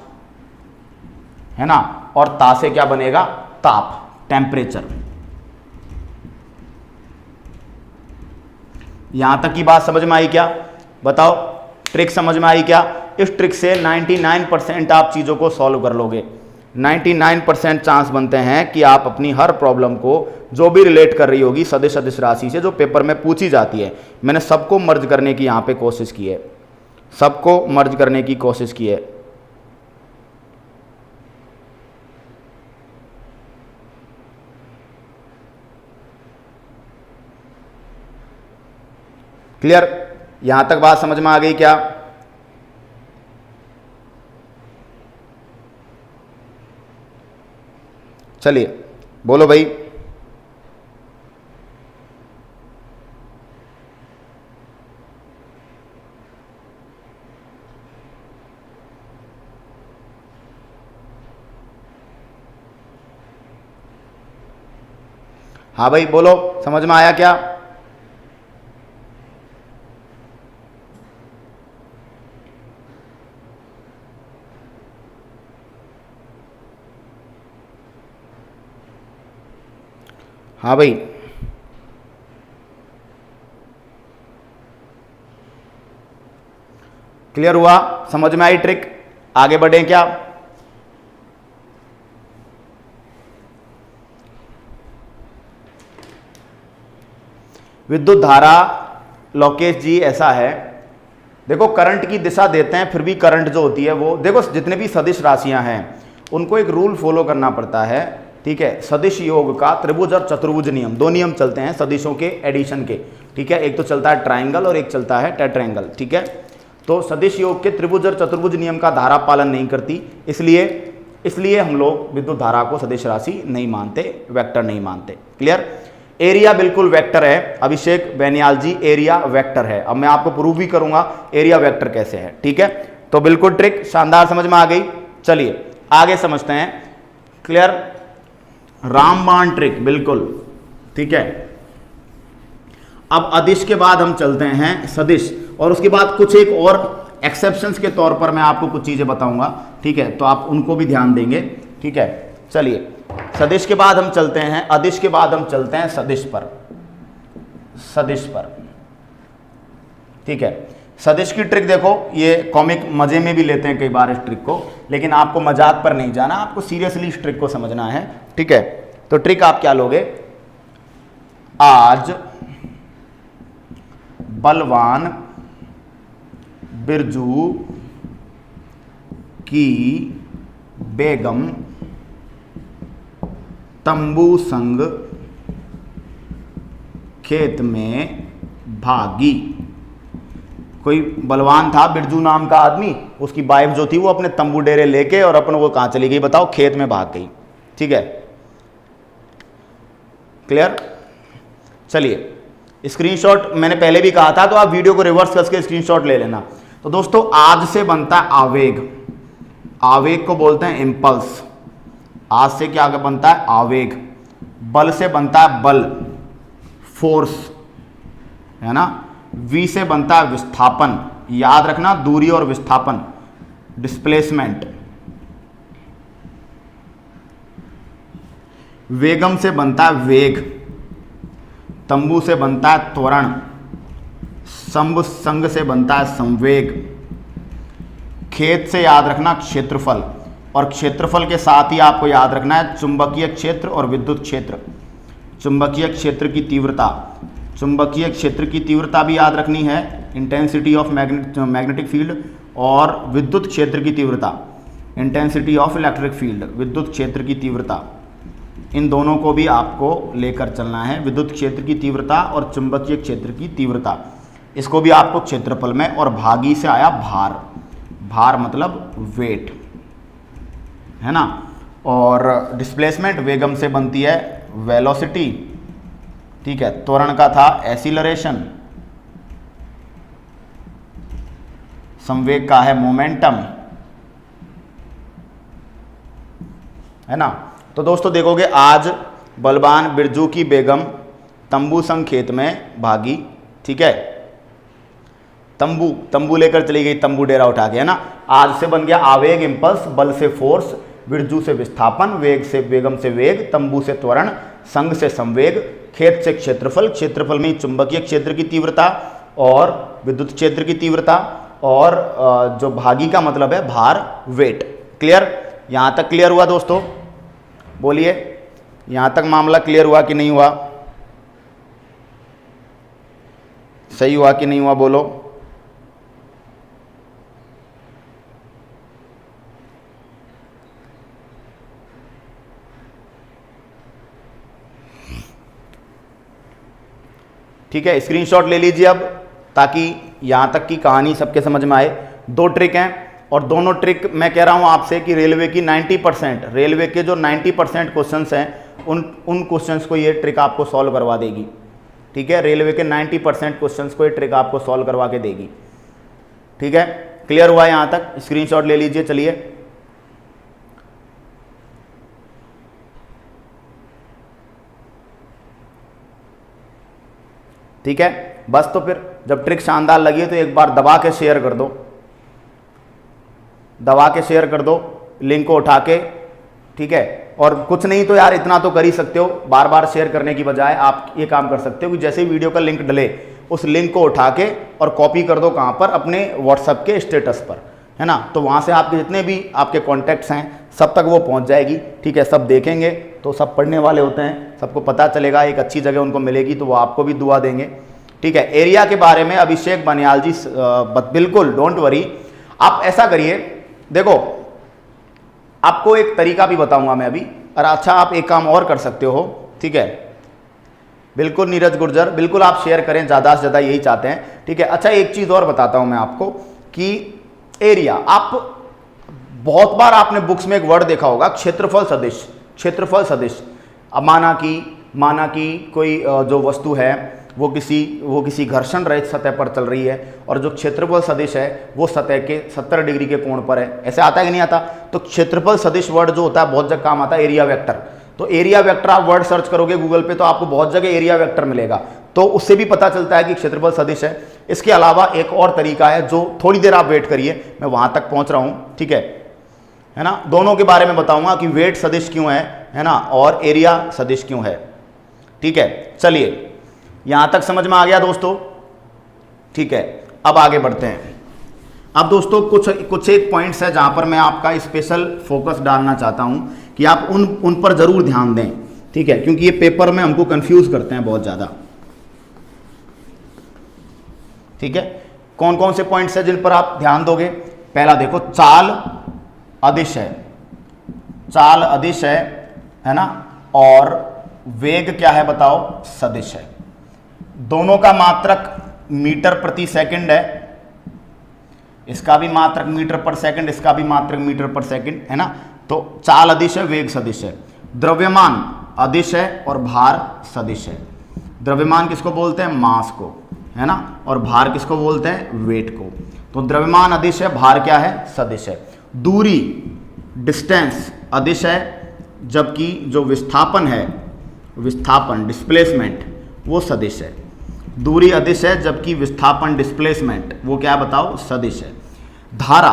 है ना। और ता से क्या बनेगा, ताप, टेम्परेचर। यहां तक की बात समझ में आई क्या, बताओ। ट्रिक समझ में आई क्या। इस ट्रिक से 99% आप चीज़ों को सॉल्व कर लोगे। 99% चांस बनते हैं कि आप अपनी हर प्रॉब्लम को जो भी रिलेट कर रही होगी सदिश अदिश राशि से, जो पेपर में पूछी जाती है, मैंने सबको मर्ज करने की यहाँ पे कोशिश की है, सबको मर्ज करने की कोशिश की है। क्लियर, यहां तक बात समझ में आ गई क्या। चलिए बोलो भाई। हाँ भाई बोलो, समझ में आया क्या। हाँ भाई, क्लियर हुआ, समझ में आई ट्रिक। आगे बढ़ें क्या। विद्युत धारा, लोकेश जी ऐसा है, देखो करंट की दिशा देते हैं, फिर भी करंट जो होती है वो, देखो जितने भी सदिश राशियां हैं उनको एक रूल फॉलो करना पड़ता है, ठीक है। सदिश योग का त्रिभुज और चतुर्भुज नियम, दो नियम चलते हैं सदिशों के एडिशन के, ठीक है। एक तो चलता है ट्राइंगल और एक चलता है टेट्रायंगल, ठीक है। तो सदिश योग के त्रिभुज और चतुर्भुज नियम का धारा पालन नहीं करती, इसलिए हम लोग विद्युत धारा को सदिश राशि नहीं मानते, वेक्टर नहीं मानते। क्लियर। एरिया बिल्कुल वेक्टर है, अभिषेक बेनियाल जी, एरिया वेक्टर है। अब मैं आपको प्रूव भी करूंगा एरिया वेक्टर कैसे है, ठीक है। तो बिल्कुल ट्रिक शानदार समझ में आ गई। चलिए आगे समझते हैं। क्लियर, रामबाण ट्रिक, बिल्कुल ठीक है। अब अदिश के बाद हम चलते हैं सदिश, और उसके बाद कुछ एक और एक्सेप्शंस के तौर पर मैं आपको कुछ चीजें बताऊंगा, ठीक है। तो आप उनको भी ध्यान देंगे, ठीक है। चलिए सदिश के बाद हम चलते हैं, अदिश के बाद हम चलते हैं सदिश पर, सदिश पर, ठीक है। सदिश की ट्रिक देखो, ये कॉमिक मजे में भी लेते हैं कई बार इस ट्रिक को, लेकिन आपको मजाक पर नहीं जाना, आपको सीरियसली इस ट्रिक को समझना है, ठीक है। तो ट्रिक आप क्या लोगे, आज बलवान बिरजू की बेगम तंबू संग खेत में भागी। कोई बलवान था बिरजू नाम का आदमी, उसकी वाइफ जो थी वो अपने तंबू डेरे लेके और अपन वो कहाँ चली गई बताओ, खेत में भाग गई, ठीक है, क्लियर। चलिए स्क्रीनशॉट मैंने पहले भी कहा था, तो आप वीडियो को रिवर्स करके स्क्रीनशॉट ले लेना। तो दोस्तों आज से बनता है आवेग, आवेग को बोलते हैं इम्पल्स। आज से क्या बनता है, आवेग। बल से बनता है बल, फोर्स, है ना। वी से बनता है विस्थापन, याद रखना दूरी और विस्थापन, डिस्प्लेसमेंट। वेगम से बनता है वेग, तंबू से बनता है त्वरण, संग से बनता है संवेग, खेत से याद रखना क्षेत्रफल, और क्षेत्रफल के साथ ही आपको याद रखना है चुंबकीय क्षेत्र और विद्युत क्षेत्र। चुंबकीय क्षेत्र की तीव्रता, चुंबकीय क्षेत्र की तीव्रता भी याद रखनी है, इंटेंसिटी ऑफ मैग्नेटिक फील्ड, और विद्युत क्षेत्र की तीव्रता, इंटेंसिटी ऑफ इलेक्ट्रिक फील्ड, विद्युत क्षेत्र की तीव्रता। इन दोनों को भी आपको लेकर चलना है, विद्युत क्षेत्र की तीव्रता और चुंबकीय क्षेत्र की तीव्रता। इसको भी आपको क्षेत्रफल में, और भागी से आया भार, भार मतलब वेट, है ना। और डिस्प्लेसमेंट वेगम से बनती है वेलोसिटी, ठीक है। त्वरण का था एसिलरेशन, संवेग का है मोमेंटम, है ना। तो दोस्तों देखोगे आज बलवान बिरजू की बेगम तंबू संग खेत में भागी, ठीक है। तंबू लेकर चली गई, तंबू डेरा उठा के, है ना। आज से बन गया आवेग इम्पल्स, बल से फोर्स, बिरजू से विस्थापन, वेग से बेगम से वेग, तंबू से त्वरण, संग से संवेग, खेत से क्षेत्रफल, क्षेत्रफल में चुंबकीय क्षेत्र की तीव्रता और विद्युत क्षेत्र की तीव्रता, और जो भागी का मतलब है भार, वेट। क्लियर, यहां तक क्लियर हुआ दोस्तों? बोलिए, यहां तक मामला क्लियर हुआ कि नहीं हुआ? सही हुआ कि नहीं हुआ, बोलो। ठीक है, स्क्रीनशॉट ले लीजिए अब, ताकि यहाँ तक की कहानी सबके समझ में आए। दो ट्रिक हैं, और दोनों ट्रिक मैं कह रहा हूँ आपसे कि रेलवे की 90%, रेलवे के जो 90% क्वेश्चंस हैं उन क्वेश्चंस को ये ट्रिक आपको सॉल्व करवा देगी, ठीक है। रेलवे के 90% क्वेश्चंस को ये ट्रिक आपको सॉल्व करवा के देगी, ठीक है। क्लियर हुआ यहाँ तक? स्क्रीनशॉट ले लीजिए। चलिए, ठीक है। बस तो फिर जब ट्रिक शानदार लगी तो एक बार दबा के शेयर कर दो, दबा के शेयर कर दो लिंक को उठा के, ठीक है। और कुछ नहीं तो यार इतना तो कर ही सकते हो, बार बार शेयर करने की बजाय आप ये काम कर सकते हो कि जैसे ही वीडियो का लिंक डले उस लिंक को उठा के और कॉपी कर दो, कहाँ पर? अपने व्हाट्सएप के स्टेटस पर, है ना। तो वहाँ से आपके जितने भी आपके कॉन्टैक्ट्स हैं सब तक वो पहुँच जाएगी, ठीक है। सब देखेंगे तो सब पढ़ने वाले होते हैं, सबको पता चलेगा, एक अच्छी जगह उनको मिलेगी तो वो आपको भी दुआ देंगे, ठीक है। एरिया के बारे में अभिषेक बनियाल जी बिल्कुल डोंट वरी, आप ऐसा करिए, देखो आपको एक तरीका भी बताऊंगा मैं अभी, और अच्छा आप एक काम और कर सकते हो, ठीक है। बिल्कुल नीरज गुर्जर, बिल्कुल आप शेयर करें, ज़्यादा से ज़्यादा यही चाहते हैं, ठीक है। अच्छा एक चीज़ और बताता हूं मैं आपको कि एरिया, आप बहुत बार आपने बुक्स में एक वर्ड देखा होगा क्षेत्रफल सदिश, क्षेत्रफल सदिश। अब माना कि कोई जो वस्तु है वो किसी घर्षण रहित सतह पर चल रही है, और जो क्षेत्रफल सदिश है वो सतह के 70 डिग्री के कोण पर है, ऐसे आता है कि नहीं आता? तो क्षेत्रफल सदिश वर्ड जो होता है बहुत जगह काम आता है, एरिया वेक्टर। तो एरिया वेक्टर आप वर्ड सर्च करोगे गूगल पे तो आपको बहुत जगह एरिया वेक्टर मिलेगा, तो उससे भी पता चलता है कि क्षेत्रफल सदिश है। इसके अलावा एक और तरीका है, जो थोड़ी देर आप वेट करिए, मैं वहां तक पहुंच रहा हूं, ठीक है ना। दोनों के बारे में बताऊंगा कि वेट सदिश क्यों है ना, और एरिया सदिश क्यों है, ठीक है। चलिए यहां तक समझ में आ गया दोस्तों, ठीक है। अब आगे बढ़ते हैं। अब दोस्तों कुछ एक पॉइंट्स है जहां पर मैं आपका स्पेशल फोकस डालना चाहता हूं कि आप उन पर जरूर ध्यान दें, ठीक है, क्योंकि ये पेपर में हमको कंफ्यूज करते हैं बहुत ज्यादा। ठीक है, कौन कौन से पॉइंट्स है जिन पर आप ध्यान दोगे? पहला देखो, चाल अदिश है, चाल अदिश है ना, और वेग क्या है बताओ? सदिश है। दोनों का मात्रक मीटर प्रति सेकंड है, इसका भी मात्रक मीटर पर सेकंड, इसका भी मात्रक मीटर पर सेकंड है ना। तो चाल अदिश है, वेग सदिश है। द्रव्यमान अदिश है और भार सदिश है। द्रव्यमान किसको बोलते हैं? मास को, है ना, और भार किसको बोलते हैं? वेट को। तो द्रव्यमान अदिश है, भार क्या है? सदिश है। दूरी डिस्टेंस अदिश है, जबकि जो विस्थापन है, विस्थापन डिस्प्लेसमेंट, वो सदिश है। दूरी अदिश है, जबकि विस्थापन डिस्प्लेसमेंट वो क्या बताओ? सदिश है। धारा,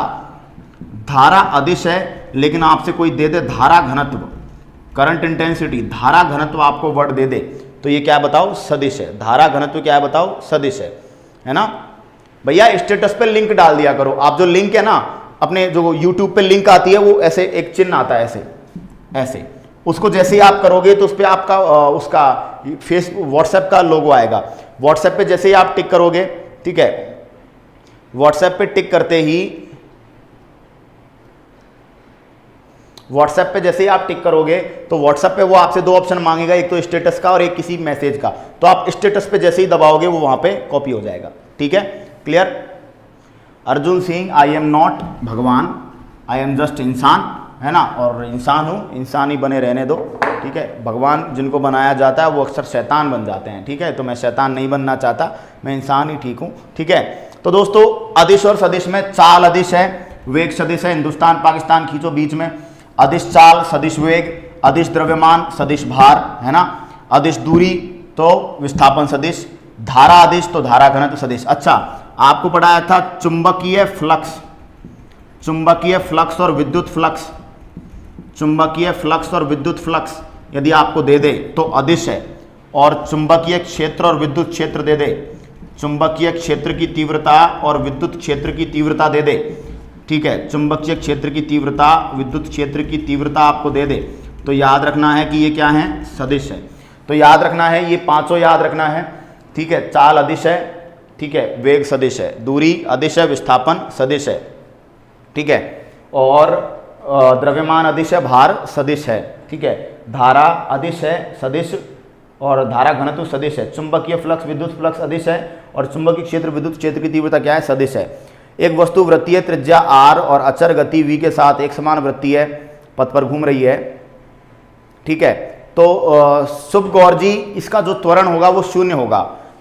धारा अदिश है, लेकिन आपसे कोई दे दे धारा घनत्व, करंट इंटेंसिटी, धारा घनत्व आपको वर्ड दे दे तो ये क्या बताओ? सदिश है। धारा घनत्व क्या है बताओ? सदिश है ना। भैया स्टेटस पे लिंक डाल दिया करो, आप जो लिंक है ना, अपने जो यूट्यूब पे लिंक आती है वो ऐसे एक चिन्ह आता है, ऐसे ऐसे, उसको जैसे ही आप करोगे तो उस पर आपका उसका फेसबुक व्हाट्सएप का लोगो आएगा। व्हाट्सएप पे जैसे ही आप टिक करोगे, ठीक है, व्हाट्सएप पे टिक करते ही, व्हाट्सएप पे जैसे ही आप टिक करोगे तो व्हाट्सएप पे वो आपसे दो ऑप्शन मांगेगा, एक तो स्टेटस का और एक किसी मैसेज का। तो आप स्टेटस पे जैसे ही दबाओगे वो वहां पे कॉपी हो जाएगा। ठीक है, clear? Arjun Singh, I am not भगवान, आई एम जस्ट इंसान, है ना, और इंसान हूँ, इंसान ही बने रहने दो। ठीक है, भगवान जिनको बनाया जाता है वो अक्सर शैतान बन जाते हैं। ठीक है, तो मैं शैतान नहीं बनना चाहता, मैं इंसान ही ठीक हूँ। ठीक है, तो दोस्तों अदिश और सदिश में चाल अदिश है, वेग सदिश है। हिंदुस्तान पाकिस्तान खींचो बीच में, अदिश चाल सदिश वेग, अदिश द्रव्यमान सदिश भार, है ना, अदिश दूरी तो विस्थापन सदिश, धारा अदिश तो धारा घनत्व सदिश। अच्छा, आपको पढ़ाया था चुंबकीय फ्लक्स, चुंबकीय फ्लक्स और विद्युत फ्लक्स, चुंबकीय फ्लक्स और विद्युत फ्लक्स यदि आपको दे दे तो अदिश है, और चुंबकीय क्षेत्र और विद्युत क्षेत्र दे दे, चुंबकीय क्षेत्र की तीव्रता और विद्युत क्षेत्र की तीव्रता दे दे। ठीक है, चुंबकीय क्षेत्र की तीव्रता, विद्युत क्षेत्र की तीव्रता आपको दे दे तो याद रखना है कि ये क्या है? सदिश है। तो याद रखना है, ये पांचों याद रखना है। ठीक है, चाल अदिश है, ठीक है, वेग सदिश है, दूरी अदिश है, विस्थापन सदिश है, ठीक है, और द्रव्यमान अदिश है, भार सदिश है। ठीक है, धारा अदिश है, सदिश, और धारा घनत्व सदिश है। चुंबकीय फ्लक्स विद्युत फ्लक्स अदिश है, और चुंबकीय क्षेत्र विद्युत क्षेत्र की तीव्रता क्या है? सदिश है। एक वस्तु वृत्तीय त्रिज्या r और अचर गति v के साथ एक समान वृत्तीय पथ पर घूम रही है। ठीक है, तो शुभ गौर जी, इसका जो त्वरण होगा वो शून्य होगा।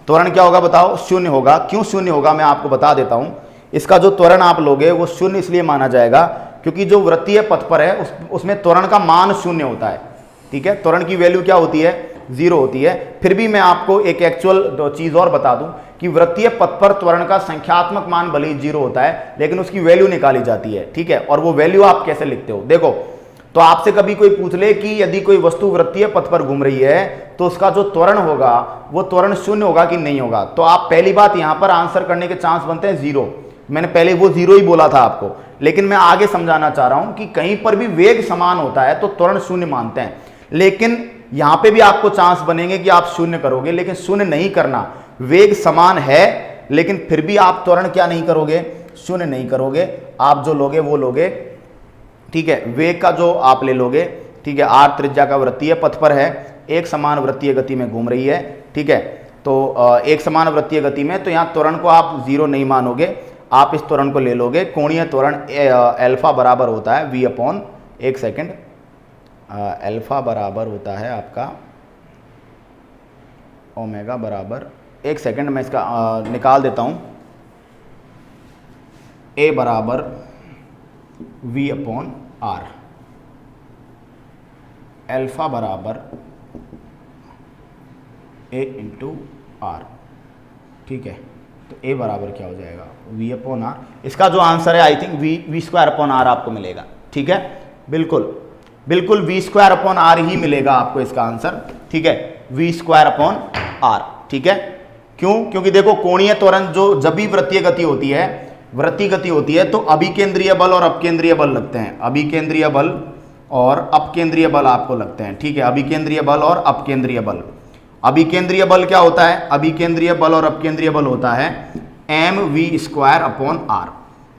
त्वरण क्या होगा बताओ? शून्य होगा। क्यों शून्य होगा मैं आपको बता देता हूं। इसका जो त्वरण आप लोगे वो शून्य इसलिए माना जाएगा क्योंकि जो वृत्तीय पथ पर है उसमें त्वरण का मान शून्य होता है। ठीक है, त्वरण की वैल्यू क्या होती है? 0 होती है। फिर भी मैं आपको एक एक्चुअल चीज और बता दूं कि वृत्तीय पथ पर त्वरण का संख्यात्मक मान भले ही 0 होता है, लेकिन उसकी वैल्यू निकाली जाती है। ठीक है, और वो वैल्यू आप कैसे लिखते हो? देखो, तो आपसे कभी कोई पूछ ले कि यदि कोई वस्तु वृत्तीय पथ पर घूम रही है तो उसका जो त्वरण होगा वो त्वरण शून्य होगा कि नहीं होगा, तो आप पहली बात यहां पर आंसर करने के चांस बनते हैं 0। मैंने पहले वो 0 ही बोला था आपको, लेकिन मैं आगे समझाना चाह रहा हूं कि कहीं पर भी वेग समान होता है तो त्वरण शून्य मानते हैं, लेकिन यहां पे भी आपको चांस बनेंगे कि आप शून्य करोगे, लेकिन शून्य नहीं करना। वेग समान है लेकिन फिर भी आप त्वरण क्या नहीं करोगे? शून्य नहीं करोगे। आप जो लोगे वो लोगे, ठीक है, वेग का जो आप ले लोगे। ठीक है, r त्रिज्या का वृत्तीय पथ पर है, एक समान वृत्तीय गति में घूम रही है। ठीक है, तो एक समान वृत्तीय गति में तो यहाँ त्वरण को आप 0 नहीं मानोगे, आप इस त्वरण को ले लोगे। कोणीय त्वरण अल्फा बराबर होता है v अपॉन, एक सेकेंड, अल्फा बराबर होता है आपका ओमेगा बराबर, एक सेकंड मैं इसका निकाल देता हूं, a बराबर v अपॉन r, अल्फा बराबर a इंटू r। ठीक है, तो a बराबर क्या हो जाएगा? v upon r। इसका जो आंसर है I think v square upon r आपको मिलेगा। ठीक है, बिल्कुल बिल्कुल v स्क्वायर अपॉन r ही मिलेगा आपको इसका आंसर। ठीक है, v स्क्वायर अपॉन r। ठीक है, क्यों? क्योंकि देखो कोणीय त्वरण जो जब भी वृत्तीय गति होती है, वृत्तीय गति होती है तो अभिकेंद्रीय बल और अपकेंद्रीय बल लगते हैं, अभिकेंद्रीय बल और अपकेंद्रीय बल आपको लगते हैं, ठीक है, अभिकेंद्रीय बल और अपकेंद्रीय बल। अभिकेंद्रीय बल क्या होता है? अभिकेंद्रीय बल और अपकेंद्रीय बल होता है mv²/r,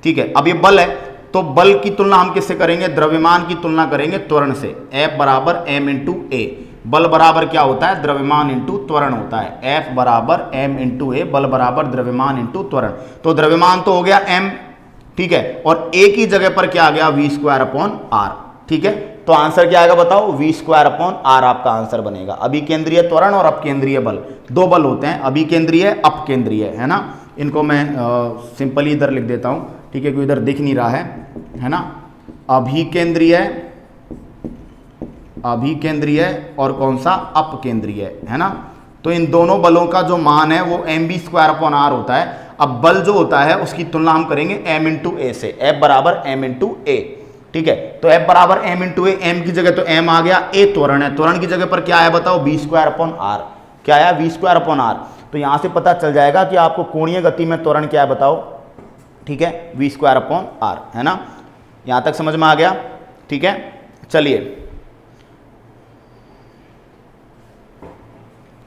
ठीक है। अब ये बल है तो बल की तुलना हम किससे करेंगे? द्रव्यमान की तुलना करेंगे त्वरण से, F बराबर m इंटू ए। बल बराबर क्या होता है? द्रव्यमान इंटू त्वरण होता है, F बराबर m इंटू ए, बल बराबर द्रव्यमान इंटू त्वरण। तो द्रव्यमान तो हो गया m, ठीक है, और a की जगह पर क्या आ गया? v²/r, ठीक है। तो आंसर क्या आएगा बताओ? v²/r आपका आंसर बनेगा। अभिकेंद्रीय त्वरण और अपकेंद्रीय बल, दो बल होते हैं, अभिकेंद्रीय अपकेंद्रीय, है ना। इनको मैं सिंपली इधर लिख देता हूं, ठीक है, क्योंकि इधर दिख नहीं रहा है ना। अभिकेंद्रीय, अभिकेंद्रीय और कौन सा? अपकेंद्रीय, है ना। तो इन दोनों बलों का जो मान है वो mv²/r होता है। अब बल जो होता है उसकी तुलना हम करेंगे m इंटू ए से, F बराबर m इंटू ए, ठीक है। तो F बराबर m इंटू ए, m की जगह तो m आ गया, a त्वरण है, त्वरण की जगह पर क्या आया बताओ? v²/r, क्या आया? v²/r। तो यहां से पता चल जाएगा कि आपको कोणीय गति में त्वरण क्या है बताओ, ठीक है, v²/r, है ना। यहां तक समझ में आ गया, ठीक है।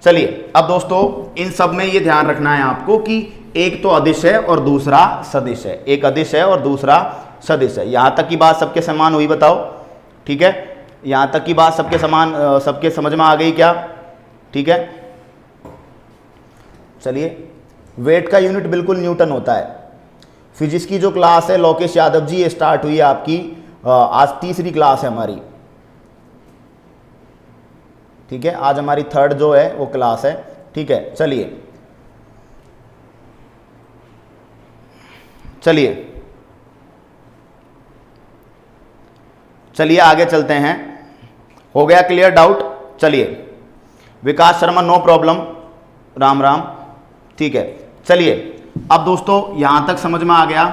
चलिए अब दोस्तों इन सब में ये ध्यान रखना है आपको कि एक तो अदिश है और दूसरा सदिश है, एक अदिश है और दूसरा सदिश है। यहां तक की बात सबके समान हुई बताओ, ठीक है, यहां तक की बात सबके समान, सबके समझ में आ गई क्या? ठीक है, चलिए। वेट का यूनिट बिल्कुल न्यूटन होता है। फिजिक्स की जो क्लास है लोकेश यादव जी, ये स्टार्ट हुई है आपकी, आज तीसरी क्लास है हमारी, ठीक है, आज हमारी थर्ड जो है वो क्लास है, ठीक है। चलिए आगे चलते हैं। हो गया क्लियर डाउट? चलिए, विकास शर्मा नो प्रॉब्लम, राम राम, ठीक है। चलिए अब दोस्तों यहां तक समझ में आ गया।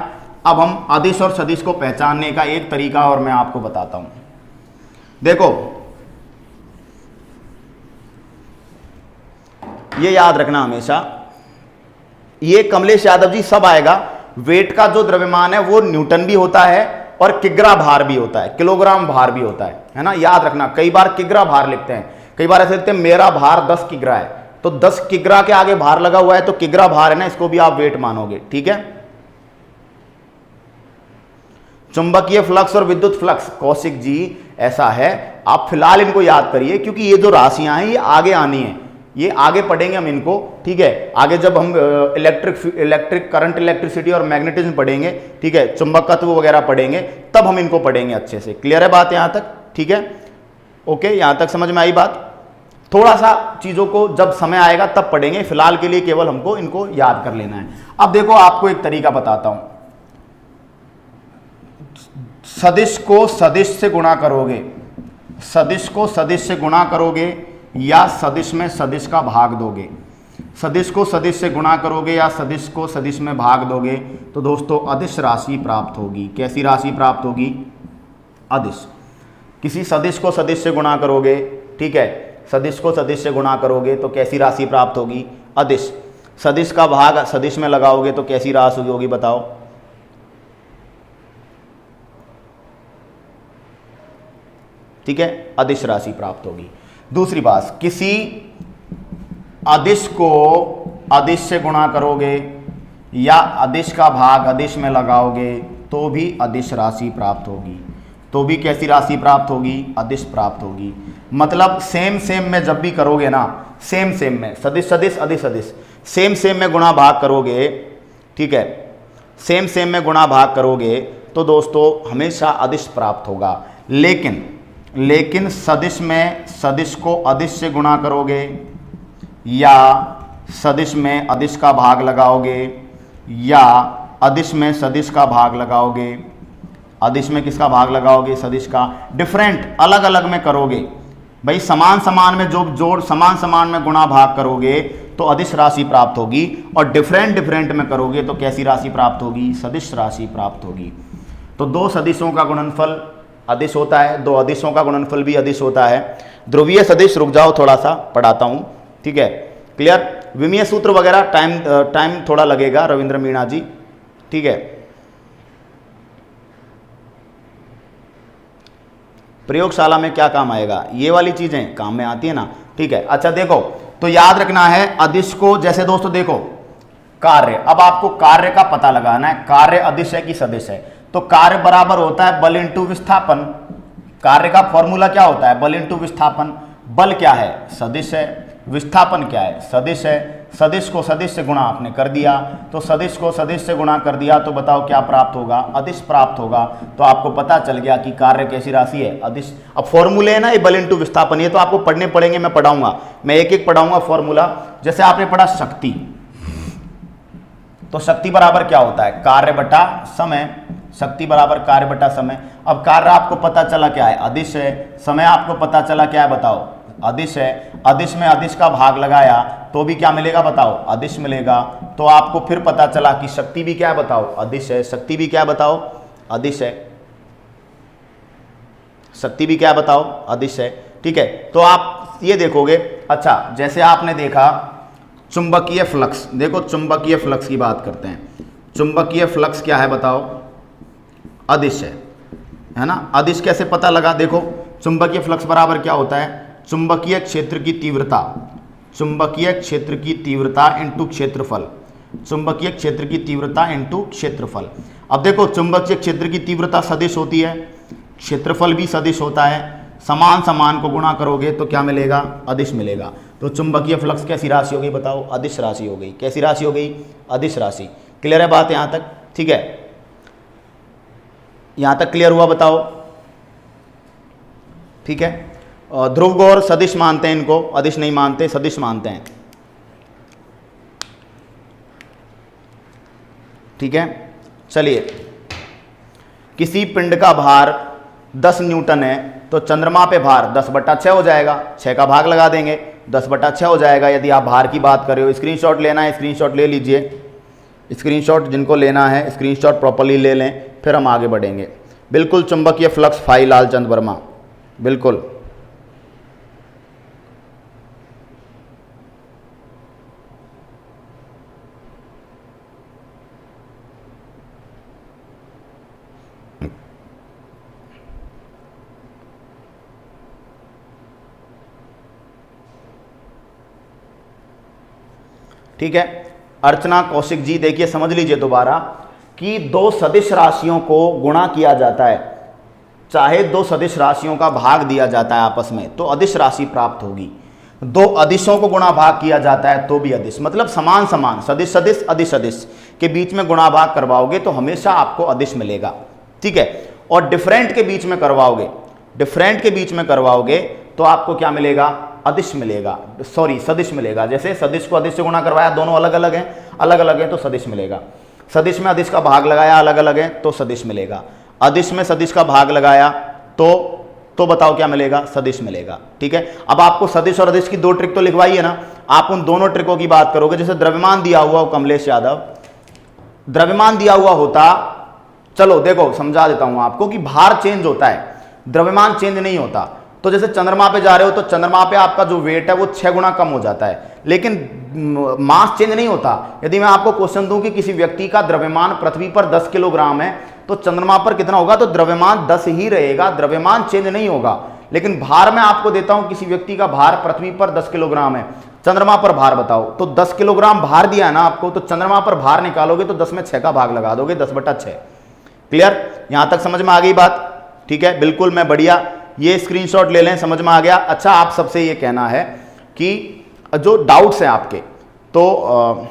अब हम अदिश और सदिश को पहचानने का एक तरीका और मैं आपको बताता हूं। देखो ये याद रखना हमेशा, ये कमलेश यादव जी सब आएगा। वेट का जो द्रव्यमान है वो न्यूटन भी होता है और किग्रा भार भी होता है, किलोग्राम भार भी होता है ना। याद रखना, कई बार किग्रा भार लिखते हैं, कई बार ऐसे लिखते हैं मेरा भार 10 किग्रा है, तो 10 किग्रा के आगे भार लगा हुआ है तो किग्रा भार है ना, इसको भी आप वेट मानोगे, ठीक है। चुंबकीय फ्लक्स और विद्युत फ्लक्स, कौशिक जी ऐसा है, आप फिलहाल इनको याद करिए क्योंकि ये जो राशियां हैं ये आगे आनी है, ये आगे पढ़ेंगे हम इनको, ठीक है। आगे जब हम इलेक्ट्रिक करंट, इलेक्ट्रिसिटी और मैग्नेटिज्म पढ़ेंगे, ठीक है, चुंबकत्व वगैरह पढ़ेंगे, तब हम इनको पढ़ेंगे अच्छे से। क्लियर है बात यहां तक? ठीक है, ओके, यहां तक समझ में आई बात? थोड़ा सा चीजों को जब समय आएगा तब पढ़ेंगे, फिलहाल के लिए केवल हमको इनको याद कर लेना है। अब देखो आपको एक तरीका बताता हूं, सदिश को सदिश से गुणा करोगे, सदिश को सदिश से गुणा करोगे या सदिश में सदिश का भाग दोगे, सदिश को सदिश से गुणा करोगे या सदिश को सदिश में भाग दोगे तो दोस्तों अदिश राशि प्राप्त होगी। कैसी राशि प्राप्त होगी? अदिश। किसी सदिश को सदिश से गुणा करोगे, ठीक है, सदिश को सदिश से गुणा करोगे तो कैसी राशि प्राप्त होगी? अदिश। सदिश का भाग सदिश में लगाओगे तो कैसी राशि होगी बताओ? ठीक है, अदिश राशि प्राप्त होगी। दूसरी बात, किसी अदिश को अदिश से गुणा करोगे या अदिश का भाग अदिश में लगाओगे तो भी अदिश राशि प्राप्त होगी, तो भी कैसी राशि प्राप्त होगी? अदिश प्राप्त होगी। मतलब सेम सेम में जब भी करोगे ना, सेम सेम में, सदिश सदिश अदिश अदिश, सेम सेम में गुणा भाग करोगे, ठीक है, सेम सेम में गुणा भाग करोगे तो दोस्तों हमेशा अदिश प्राप्त होगा। लेकिन सदिश में सदिश को अदिश से गुणा करोगे या सदिश में अदिश का भाग लगाओगे या अदिश में सदिश का भाग लगाओगे, अदिश में किसका भाग लगाओगे? सदिश का। डिफरेंट अलग अलग में करोगे भाई, समान समान में जो जोड़ समान समान में गुणा भाग करोगे तो अदिश राशि प्राप्त होगी, और डिफरेंट डिफरेंट में करोगे तो कैसी राशि प्राप्त होगी? सदिश राशि प्राप्त होगी। तो दो सदिशों का गुणनफल अदिश होता है, दो अदिशों का गुणनफल भी अदिश होता है। ध्रुवीय सदिश, रुक जाओ थोड़ा सा पढ़ाता हूं, ठीक है, क्लियर? विमीय सूत्र वगैरह टाइम थोड़ा लगेगा रविंद्र मीणा जी, ठीक है। प्रयोगशाला में क्या काम आएगा, ये वाली चीजें काम में आती है ना, ठीक है। अच्छा देखो, तो याद रखना है अदिश को, जैसे दोस्तों देखो कार्य, अब आपको कार्य का पता लगाना है, कार्य अदिश है कि सदिश है। तो कार्य बराबर होता है बल इंटू विस्थापन। कार्य का फॉर्मूला क्या होता है, बल इंटू विस्थापन। बल क्या है, सदिश है। विस्थापन क्या है, सदिश है। सदिश को सदिश से गुणा आपने कर दिया, तो सदिश को सदिश से गुणा कर दिया, तो बताओ क्या प्राप्त होगा, अदिश प्राप्त होगा। तो आपको पता चल गया कि कार्य कैसी राशि है, अदिश। अब फॉर्मूले है ना ये बल इंटू विस्थापन, ये तो आपको पढ़ने पड़ेंगे, मैं पढ़ाऊंगा, मैं एक एक पढ़ाऊंगा फॉर्मूला। जैसे आपने पढ़ा शक्ति, तो शक्ति बराबर क्या होता है, कार्य बटा समय। शक्ति बराबर कार्य बटा समय। अब कार्य आपको पता चला क्या है, अदिश है। समय आपको पता चला क्या है, बताओ, अदिश है। अदिश में अदिश का भाग लगाया तो भी क्या मिलेगा, बताओ, अदिश मिलेगा। तो आपको फिर पता चला कि शक्ति भी क्या है, बताओ, अदिश है। शक्ति भी क्या है, बताओ, अदिश है। शक्ति भी क्या है, बताओ, अदिश है, ठीक है। तो आप ये देखोगे, अच्छा जैसे आपने देखा चुंबकीय फ्लक्स, देखो चुंबकीय फ्लक्स की बात करते हैं। चुंबकीय फ्लक्स क्या है, बताओ, अदिश है ना। अदिश कैसे पता लगा, देखो चुंबकीय फ्लक्स बराबर क्या होता है, चुंबकीय क्षेत्र की तीव्रता, चुंबकीय क्षेत्र की तीव्रता इंटू क्षेत्रफल। चुंबकीय क्षेत्र की तीव्रता इंटू क्षेत्रफल। अब देखो चुंबकीय क्षेत्र की तीव्रता सदिश होती है, क्षेत्रफल भी सदिश होता है। समान समान को गुणा करोगे तो क्या मिलेगा, अदिश मिलेगा। तो चुंबकीय फ्लक्स कैसी राशि हो गई, बताओ, अदिश राशि हो गई। कैसी राशि हो गई, अदिश राशि। क्लियर है बात यहां तक, ठीक है, यहां तक क्लियर हुआ, बताओ, ठीक है। ध्रुव गौर सदिश मानते हैं इनको, अदिश नहीं मानते, सदिश मानते हैं, ठीक है। चलिए, किसी पिंड का भार 10 न्यूटन है, तो चंद्रमा पे भार 10/6 हो जाएगा। 6 का भाग लगा देंगे, 10/6 हो जाएगा। यदि आप भार की बात कर रहे हो, स्क्रीनशॉट लेना है, स्क्रीनशॉट ले लीजिए। स्क्रीनशॉट जिनको लेना है स्क्रीनशॉट प्रॉपर्ली ले लें, फिर हम आगे बढ़ेंगे। बिल्कुल चुंबकीय फ्लक्स फाई लालचंद वर्मा, बिल्कुल। ठीक है, अर्चना कौशिक जी, देखिए समझ लीजिए दोबारा कि दो सदिश राशियों को गुणा किया जाता है, चाहे दो सदिश राशियों का भाग दिया जाता है आपस में, तो अदिश राशि प्राप्त होगी। दो अदिशों को गुणा भाग किया जाता है तो भी अदिश, मतलब समान समान, सदिश सदिश अदिश अदिश के बीच में गुणा भाग करवाओगे तो हमेशा आपको अदिश मिलेगा, ठीक है। और डिफरेंट के बीच में करवाओगे, डिफरेंट के बीच में करवाओगे तो आपको क्या मिलेगा, अदिश मिलेगा, सॉरी सदिश मिलेगा। जैसे सदिश को अदिश से गुणा करवाया, दोनों अलग अलग हैं तो सदिश मिलेगा। सदिश में अदिश का भाग लगाया, अलग अलग है तो सदिश मिलेगा। अदिश में सदिश का भाग लगाया तो बताओ क्या मिलेगा, सदिश मिलेगा, ठीक है। अब आपको सदिश और अदिश की दो ट्रिक तो लिखवाई है ना, आप उन दोनों ट्रिकों की बात करोगे। जैसे द्रव्यमान दिया हुआ हो कमलेश यादव, द्रव्यमान दिया हुआ होता, चलो देखो समझा देता हूं आपको कि भार चेंज होता है, द्रव्यमान चेंज नहीं होता। तो जैसे चंद्रमा पे जा रहे हो तो चंद्रमा पे आपका जो वेट है वो 6 गुना कम हो जाता है, लेकिन मास चेंज नहीं होता। यदि मैं आपको क्वेश्चन दूं कि किसी व्यक्ति का द्रव्यमान पृथ्वी पर 10 किलोग्राम है तो चंद्रमा पर कितना होगा, तो द्रव्यमान 10 ही रहेगा, द्रव्यमान चेंज नहीं होगा। लेकिन भार मैं आपको देता हूं, किसी व्यक्ति का भार पृथ्वी पर 10 किलोग्राम है, चंद्रमा पर भार बताओ, तो 10 किलोग्राम भार दिया है ना आपको, तो चंद्रमा पर भार निकालोगे तो 10 में 6 का भाग लगा दोगे, 10/6। क्लियर, यहां तक समझ में आ गई बात, ठीक है, बिल्कुल। मैं बढ़िया, ये स्क्रीनशॉट ले लें, समझ में आ गया। अच्छा, आप सबसे ये कहना है कि जो डाउट्स हैं आपके, तो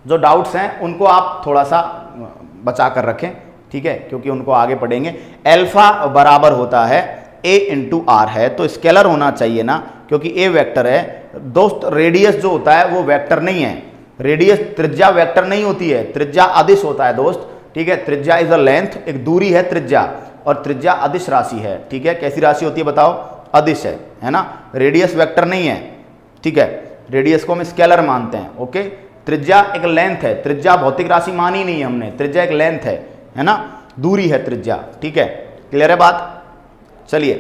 जो डाउट्स हैं उनको आप थोड़ा सा बचा कर रखें, ठीक है, क्योंकि उनको आगे पढ़ेंगे। अल्फा बराबर होता है a इंटू आर है, तो स्केलर होना चाहिए ना, क्योंकि a वेक्टर है दोस्त। रेडियस जो होता है वो वेक्टर नहीं है, रेडियस त्रिज्या वेक्टर नहीं होती है, त्रिज्या अदिश होता है दोस्त, ठीक है। त्रिज्या इज अ लेंथ, एक दूरी है त्रिज्या, और त्रिज्या अदिश राशि है, ठीक है। कैसी राशि होती है बताओ, अदिश है ना। रेडियस वेक्टर नहीं है, ठीक है, रेडियस को हम स्केलर मानते हैं, ओके। त्रिज्या एक लेंथ है, त्रिज्या भौतिक राशि मानी नहीं है हमने, त्रिज्या एक लेंथ है ना, दूरी है त्रिज्या, ठीक है। क्लियर है बात, चलिए,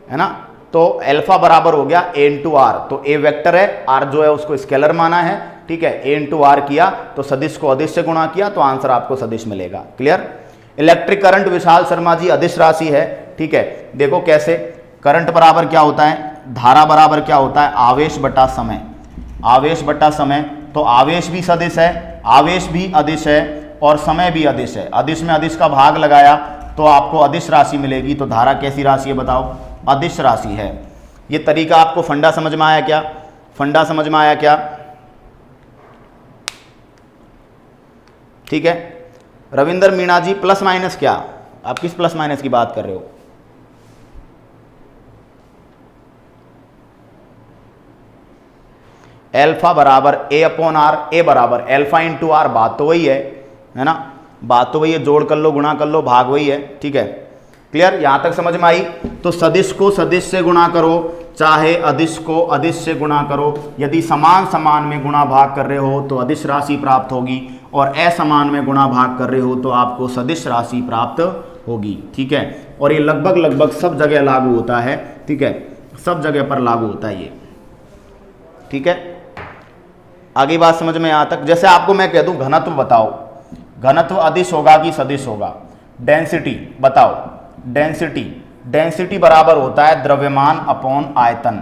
है ना। तो अल्फा बराबर हो गया a इंटू आर, तो a वेक्टर है, r जो है उसको स्केलर माना है, ठीक है, a इंटू आर किया तो सदिश को अदिश से गुणा किया तो आंसर आपको सदिश मिलेगा। Clear. Electric current Vishal Sharma ji अदिश राशि है, ठीक है। देखो कैसे, करंट बराबर क्या होता है, धारा बराबर क्या होता है, आवेश बटा समय, आवेश बटा समय, तो आवेश भी सदिश है, आवेश भी अदिश है और समय भी अदिश है। अदिश में अदिश का भाग लगाया तो आपको अदिश राशि मिलेगी। तो धारा कैसी राशि है बताओ, अदिश राशि है। ये तरीका आपको फंडा समझ में आया क्या, फंडा समझ में आया क्या, ठीक है। रविंदर मीणा जी प्लस माइनस क्या, आप किस प्लस माइनस की बात कर रहे हो, एल्फा बराबर ए अपॉन आर, ए बराबर एल्फा इंटू आर, बात तो वही है ना, बात तो वही है, जोड़ कर लो गुणा कर लो भाग वही है, ठीक है। क्लियर, यहां तक समझ में आई। तो सदिश को सदिश से गुणा करो, चाहे अदिश को अदिश से गुणा करो, यदि समान समान में गुणा भाग कर रहे हो तो अदिश राशि प्राप्त होगी और असमान में गुणा भाग कर रहे हो तो आपको सदिश राशि प्राप्त होगी, ठीक है। और ये लगभग लगभग सब जगह लागू होता है, ठीक है, सब जगह पर लागू होता है ये, ठीक है। आगे बात समझ में यहां तक। जैसे आपको मैं कह दूं घनत्व बताओ, घनत्व अदिश होगा कि सदिश होगा, डेंसिटी बताओ, डेंसिटी, डेंसिटी बराबर होता है द्रव्यमान अपॉन आयतन,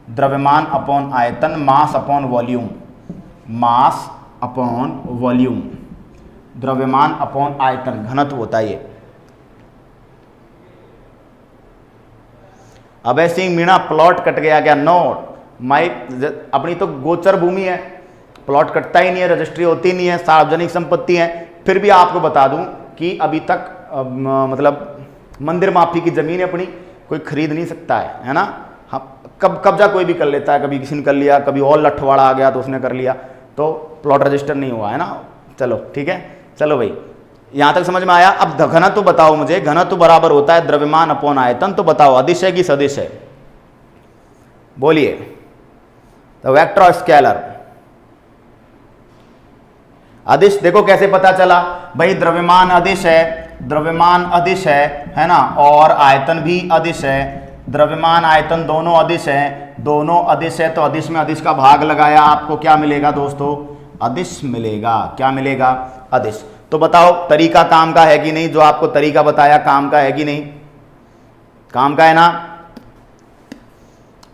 द्रव्यमान अपॉन आयतन, mass upon volume, mass upon volume, द्रव्यमान अपॉन आयतन, घनत्व होता है ये। अबे सिंह मीणा प्लॉट कट गया क्या, नो माई, अपनी तो गोचर भूमि है, प्लॉट कटता ही नहीं है, रजिस्ट्री होती नहीं है, सार्वजनिक संपत्ति है। फिर भी आपको बता दूं कि अभी तक मतलब मंदिर माफी की जमीन है अपनी, कोई खरीद नहीं सकता है ना। हम कब्जा कोई भी कर लेता है, कभी किसी ने कर लिया, कभी और लठवाड़ा आ गया तो उसने कर लिया, तो प्लॉट रजिस्टर नहीं हुआ है ना। चलो ठीक है, चलो भाई यहां तक समझ में आया। अब घनत्व बताओ मुझे, घनत्व बराबर होता है द्रव्यमान अपॉन आयतन, तो बताओ अदिश है कि सदिश है, बोलिए। तो वेक्टर और स्केलर, अदिश देखो कैसे पता चला भाई, द्रव्यमान अदिश है, द्रव्यमान अदिश है ना, और आयतन भी अदिश है, द्रव्यमान आयतन दोनों अदिश है, दोनों अदिश है, तो अदिश में अदिश का भाग लगाया, आपको क्या मिलेगा दोस्तों, अदिश मिलेगा। क्या मिलेगा, अदिश। तो बताओ तरीका काम का है कि नहीं, जो आपको तरीका बताया काम का है कि नहीं, काम का है ना।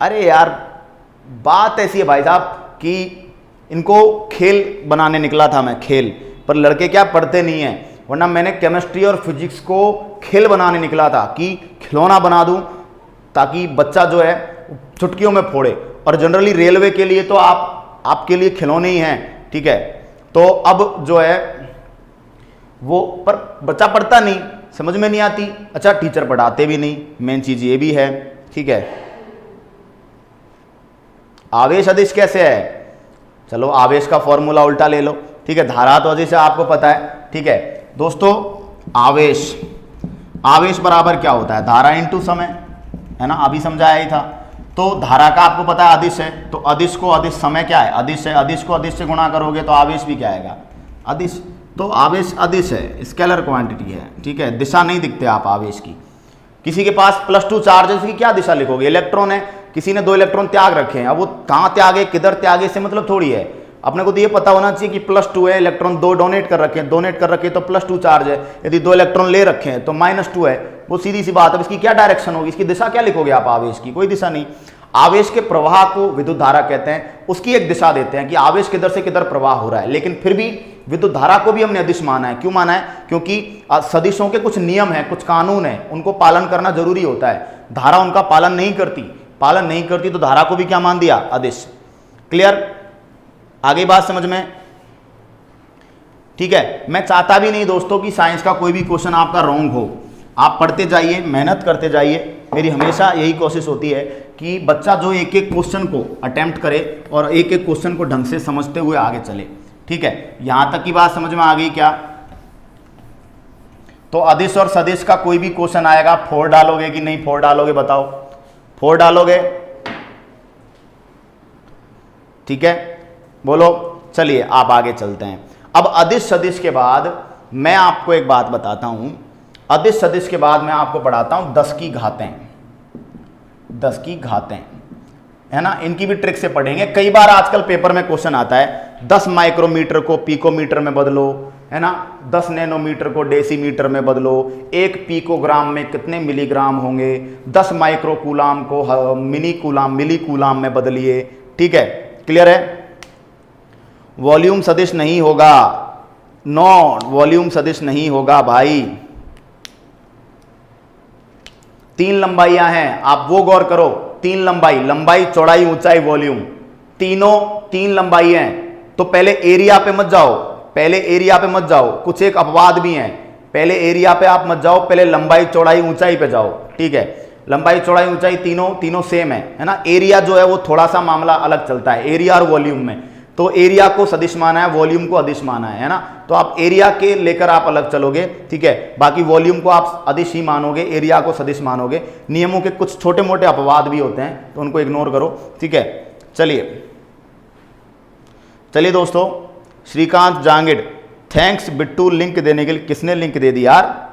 अरे यार बात ऐसी है भाई साहब कि इनको खेल बनाने निकला था मैं, खेल, पर लड़के क्या पढ़ते नहीं हैं, वरना मैंने केमिस्ट्री और फिजिक्स को खेल बनाने निकला था कि खिलौना बना दूं ताकि बच्चा जो है चुटकियों में फोड़े। और जनरली रेलवे के लिए तो आपके लिए खिलौने ही हैं, ठीक है। तो अब जो है वो, पर बच्चा पढ़ता नहीं, समझ में नहीं आती, अच्छा टीचर पढ़ाते भी नहीं, मेन चीज ये भी है, ठीक है। आवेश अदिश कैसे है, चलो आवेश का फॉर्मूला उल्टा ले लो, ठीक है। धारा तो अदिश है आपको पता है, ठीक है दोस्तों। आवेश, आवेश बराबर क्या होता है, धारा इंटू समय, है ना, अभी समझाया ही था। तो धारा का आपको पता है अदिश है, तो अदिश को अदिश, समय क्या है, अदिश है, अदिश को अदिश से गुणा करोगे तो आवेश भी क्या आएगा, अदिश। तो आवेश अदिश है, स्केलर क्वांटिटी है, ठीक है। दिशा नहीं दिखते आप आवेश की। किसी के पास +2 चार्ज है, इसकी क्या दिशा लिखोगे, इलेक्ट्रॉन है, किसी ने 2 इलेक्ट्रॉन त्याग रखे हैं, अब वो कहाँ त्यागे किधर त्यागे इससे मतलब थोड़ी है। अपने को तो ये पता होना चाहिए कि +2 है, इलेक्ट्रॉन 2 डोनेट कर रखे हैं, डोनेट कर रखे तो +2 चार्ज है, यदि 2 इलेक्ट्रॉन ले रखे हैं तो -2 है, वो सीधी सी बात है। इसकी क्या डायरेक्शन होगी, इसकी दिशा क्या लिखोगे आप, आवेश की कोई दिशा नहीं। आवेश के प्रवाह को विद्युत धारा कहते हैं, उसकी एक दिशा देते हैं कि आवेश किधर से किधर प्रवाह हो रहा है। लेकिन फिर भी विद्युत धारा को भी हमने अदिश माना है। क्यों माना है, क्योंकि सदिशों के कुछ नियम है, कुछ कानून है, उनको पालन करना जरूरी होता है। धारा उनका पालन नहीं करती तो धारा को भी क्या मान दिया, अदिश। क्लियर, आगे बात समझ में, ठीक है। मैं चाहता भी नहीं दोस्तों कि साइंस का कोई भी क्वेश्चन आपका रॉन्ग हो, आप पढ़ते जाइए, मेहनत करते जाइए। मेरी हमेशा यही कोशिश होती है कि बच्चा जो एक एक क्वेश्चन को अटेम्प्ट करे और एक एक क्वेश्चन को ढंग से समझते हुए आगे चले, ठीक है। यहां तक की बात समझ में आ गई क्या। तो अदिश और सदिश का कोई भी क्वेश्चन आएगा, 4 डालोगे कि नहीं 4 डालोगे, बताओ 4 डालोगे, ठीक है, बोलो। चलिए आप आगे चलते हैं। अब अदिश सदिश के बाद मैं आपको एक बात बताता हूं, अदिश सदिश के बाद मैं आपको पढ़ाता हूं 10 की घातें। 10 की घातें, है ना। इनकी भी ट्रिक से पढ़ेंगे। कई बार आजकल पेपर में क्वेश्चन आता है 10 माइक्रोमीटर को पिकोमीटर में बदलो, है ना, 10 नैनोमीटर को डेसीमीटर में बदलो, 1 पिकोग्राम में कितने मिलीग्राम होंगे, 10 माइक्रोकूलाम को मिली कूलाम में बदलिए। ठीक है, क्लियर है। वॉल्यूम सदिश नहीं होगा, नो वॉल्यूम सदिश नहीं होगा भाई। 3 लंबाइयां हैं, आप वो गौर करो। 3 लंबाई, लंबाई चौड़ाई ऊंचाई वॉल्यूम, तीनों 3 लंबाई हैं। तो पहले एरिया पे मत जाओ, पहले एरिया पे मत जाओ, कुछ एक अपवाद भी हैं। पहले एरिया पे आप मत जाओ, पहले लंबाई चौड़ाई ऊंचाई पे जाओ। ठीक है, लंबाई चौड़ाई ऊंचाई तीनों सेम है ना। एरिया जो है वो थोड़ा सा मामला अलग चलता है, एरिया और वॉल्यूम में। तो एरिया को सदिश माना है, वॉल्यूम को अदिश माना है ना। तो आप एरिया के लेकर आप अलग चलोगे, ठीक है। बाकी वॉल्यूम को आप अदिश ही मानोगे, एरिया को सदिश मानोगे। नियमों के कुछ छोटे मोटे अपवाद भी होते हैं, तो उनको इग्नोर करो, ठीक है। चलिए दोस्तों, श्रीकांत जांगिड़, थैंक्स बिट्टू लिंक देने के लिए। किसने लिंक दे दी यार?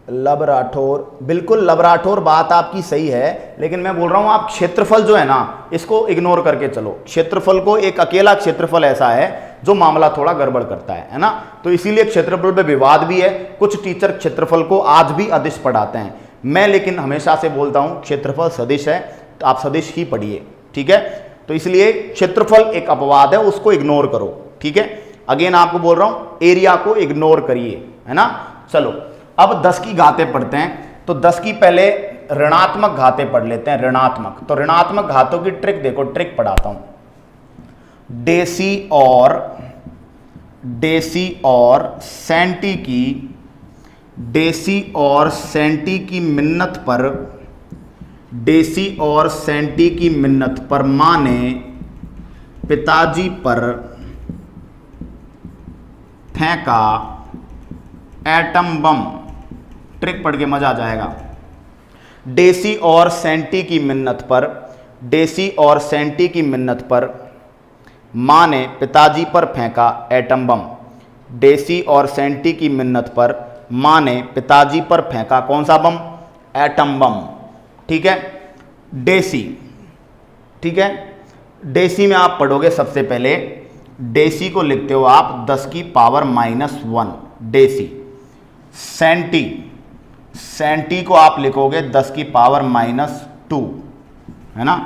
लब राठौर, बिल्कुल लब राठौर, बात आपकी सही है, लेकिन मैं बोल रहा हूं आप क्षेत्रफल जो है ना, इसको इग्नोर करके चलो। क्षेत्रफल को, एक अकेला क्षेत्रफल ऐसा है जो मामला थोड़ा गड़बड़ करता है ना। तो इसीलिए क्षेत्रफल पे विवाद भी है। कुछ टीचर क्षेत्रफल को आज भी अदिश पढ़ाते हैं। मैं लेकिन हमेशा से बोलता हूं क्षेत्रफल सदिश है, तो आप सदिश ही पढ़िए, ठीक है। तो इसलिए क्षेत्रफल एक अपवाद है, उसको इग्नोर करो, ठीक है। अगेन आपको बोल रहा हूं एरिया को इग्नोर करिए, है ना। चलो अब 10 की घातें पढ़ते हैं। तो 10 की पहले ऋणात्मक घातें पढ़ लेते हैं, ऋणात्मक। तो ऋणात्मक घातों की ट्रिक देखो, ट्रिक पढ़ाता हूं। डेसी और सेंटी की मिन्नत पर, डेसी और सेंटी की मिन्नत पर मां ने पिताजी पर फेंका एटम बम। ट्रिक पढ़ के मजा आ जाएगा। डेसी और सेंटी की मिन्नत पर, डेसी और सेंटी की मिन्नत पर मां ने पिताजी पर फेंका एटम बम। डेसी और सेंटी की मिन्नत पर मां ने पिताजी पर फेंका कौन सा बम? एटम बम, ठीक है। डेसी, ठीक है। डेसी में आप पढ़ोगे सबसे पहले, डेसी को लिखते हो आप 10 की पावर -1 डेसी। सेंटी को आप लिखोगे 10 की पावर -2, है ना।